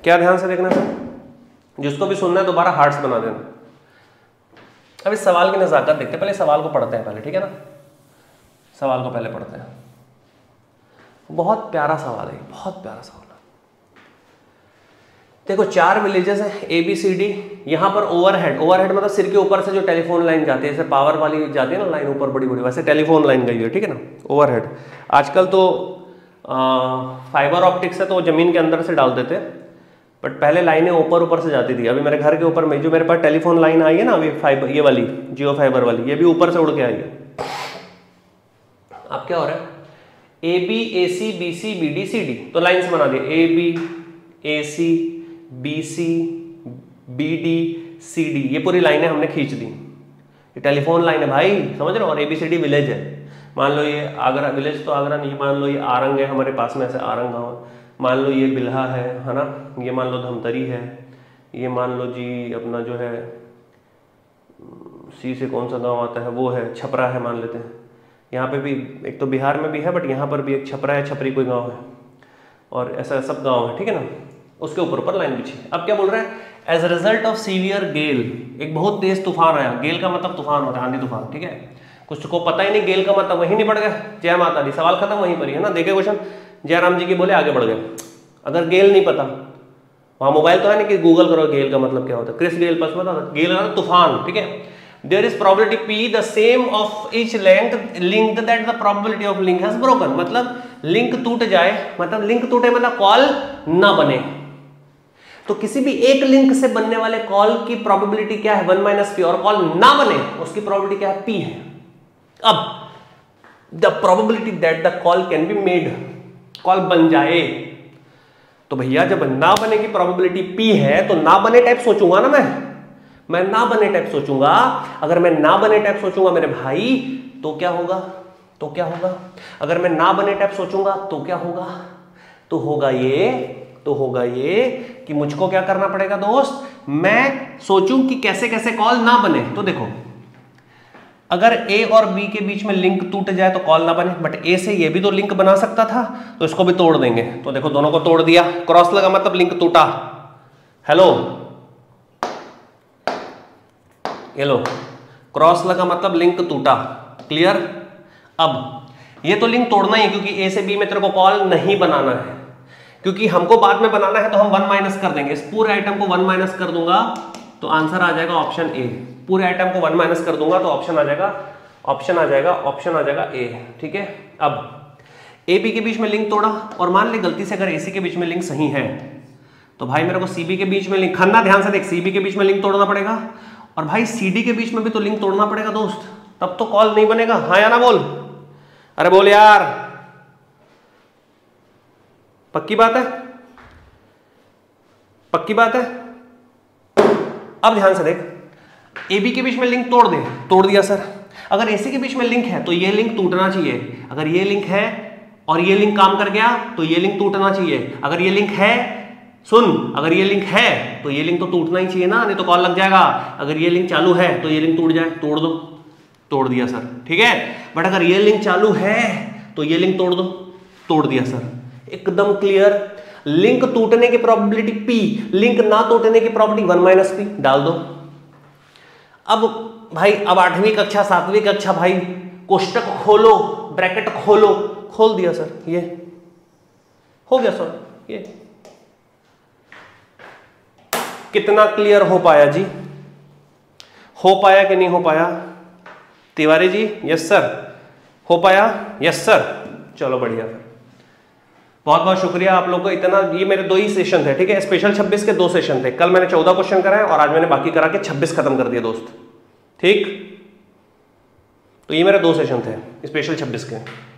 क्या ध्यान से देखना है, जिसको भी सुनना है दोबारा हार्ट्स बना देना। अब इस सवाल की नज़ाकत देखते हैं, पहले सवाल को पढ़ते हैं पहले, ठीक है ना, सवाल को पहले पढ़ते हैं। बहुत प्यारा सवाल है, बहुत प्यारा सवाल है। देखो 4 विलेजेस हैं ABCD, यहाँ पर ओवरहेड, ओवरहेड मतलब सिर के ऊपर से जो टेलीफोन लाइन जाती है, जैसे पावर वाली जाती है ना लाइन ऊपर बड़ी बड़ी, वैसे टेलीफोन लाइन गई है, ठीक है ना, ओवरहेड। आजकल तो फाइबर ऑप्टिक्स है तो वो जमीन के अंदर से डाल देते, बट पहले लाइनें ऊपर से जाती थी। अभी मेरे घर के ऊपर में जो मेरे पास टेलीफोन लाइन आई है ना अभी, फाइबर ये वाली जियो फाइबर वाली, ये भी ऊपर से उड़ के आई है। अब क्या हो रहा है, AB AC BC BD CD, तो लाइन्स बना दिए, AB AC BC BD CD, ये पूरी लाइनें हमने खींच दी, ये टेलीफोन लाइन है भाई, समझ रहे हो। और ABCD विलेज है, मान लो ये आगरा, विलेज तो आगरा नहीं, मान लो ये आरंग है हमारे पास में, ऐसे आरंग गाँव, मान लो ये बिल्हा है ना, ये मान लो धमतरी है, ये मान लो जी अपना जो है सी से कौन सा गांव आता है वो है, छपरा है मान लेते हैं। यहाँ पे भी एक तो बिहार में भी है, बट यहाँ पर भी एक छपरा है, छपरी कोई गांव है, और ऐसा सब गांव है, ठीक है ना। उसके ऊपर लाइन बिछी। अब क्या बोल रहा है, as a result of severe gale, एक बहुत तेज तूफान आया, गेल का मतलब तूफान होता है, आंधी तूफान, ठीक है। कुछ को पता ही नहीं गेल का मतलब, वहीं नहीं पड़ गया, जय माता दी, सवाल खत्म वहीं पर ही है ना। देखे क्वेश्चन, जयराम जी की बोले आगे बढ़ गए। अगर गेल नहीं पता, वहां मोबाइल तो है नहीं कि गूगल करो गेल का मतलब क्या होता है, क्रिस गेल पता, गेल तूफान, ठीक है। There is probability P the same of each length link that the probability of link has broken, मतलब लिंक टूट जाए, मतलब लिंक टूटे मतलब कॉल ना बने। तो किसी भी एक लिंक से बनने वाले कॉल की प्रोबेबिलिटी क्या है, 1 माइनस P, और कॉल ना बने उसकी प्रोबेबिलिटी क्या है, P है। अब the probability that the call can be made, call बन जाए, तो भैया जब ना बने की प्रोबेबिलिटी P है तो ना बने टाइप सोचूंगा ना मैं ना बने टाइप सोचूंगा। अगर मैं ना बने टाइप सोचूंगा मेरे भाई तो क्या होगा, तो क्या होगा, अगर मैं ना बने टाइप सोचूंगा तो क्या होगा, तो होगा ये कि मुझको क्या करना पड़ेगा दोस्त, मैं सोचूं कि कैसे कैसे कॉल ना बने। तो देखो अगर A और B के बीच में लिंक टूट जाए तो कॉल ना बने, बट A से ये भी तो लिंक बना सकता था, तो इसको भी तोड़ देंगे। तो देखो दोनों को तोड़ दिया, क्रॉस लगा मतलब लिंक टूटा। हेलो, ये लो, क्रॉस लगा मतलब लिंक टूटा, क्लियर। अब ये तो लिंक तोड़ना ही है, क्योंकि ए से बी में तेरे को कॉल नहीं बनाना है, क्योंकि हमको बाद में बनाना है तो हम 1 माइनस कर देंगे। इस पूरे आइटम को 1 माइनस कर दूंगा तो आंसर आ जाएगा ऑप्शन ए। पूरे आइटम को 1 माइनस कर दूंगा तो ऑप्शन आ जाएगा ए। ठीक है, अब ए बी के बीच में लिंक तोड़ा, और मान ले गलती से अगर ए सी के बीच में लिंक सही है तो भाई मेरे को सी बी के बीच में लिंक, खन्ना ध्यान से देख, सी बी के बीच में लिंक तोड़ना पड़ेगा, और भाई सी डी के बीच में भी तो लिंक तोड़ना पड़ेगा दोस्त, तब तो कॉल नहीं बनेगा। हाँ या ना बोल, अरे बोल यार, पक्की बात है, पक्की बात है। अब ध्यान से देख, ए बी के बीच में लिंक तोड़ दे, तोड़ दिया सर। अगर ए सी के बीच में लिंक है तो ये लिंक टूटना चाहिए, अगर ये लिंक है और ये लिंक काम कर गया तो ये लिंक टूटना चाहिए। अगर ये लिंक है, सुन, अगर ये लिंक है तो ये लिंक तो टूटना ही चाहिए ना, नहीं तो कॉल लग जाएगा। अगर ये लिंक चालू है तो ये लिंक टूट जाए, तोड़ दो, तोड़ दिया सर, ठीक है। बट अगर ये लिंक चालू है तो ये लिंक तोड़ दो, तोड़ दिया सर, एकदम क्लियर। लिंक टूटने की प्रोबेबिलिटी P, लिंक ना टूटने की प्रोबेबिलिटी 1 माइनस P डाल दो। अब भाई, अब 8वीं कक्षा 7वीं कक्षा भाई, कोष्टक खोलो, ब्रैकेट खोलो, खोल दिया सर, ये हो गया सर। ये कितना क्लियर हो पाया जी, हो पाया कि नहीं हो पाया तिवारी जी? यस सर, हो पाया? यस सर, चलो बढ़िया फिर, बहुत बहुत शुक्रिया आप लोगों को। इतना, ये मेरे 2 ही सेशन थे, ठीक है। स्पेशल 26 के 2 सेशन थे, कल मैंने 14 क्वेश्चन कराए और आज मैंने बाकी करा के 26 खत्म कर दिए दोस्त, ठीक। तो ये मेरे 2 सेशन थे स्पेशल 26 के।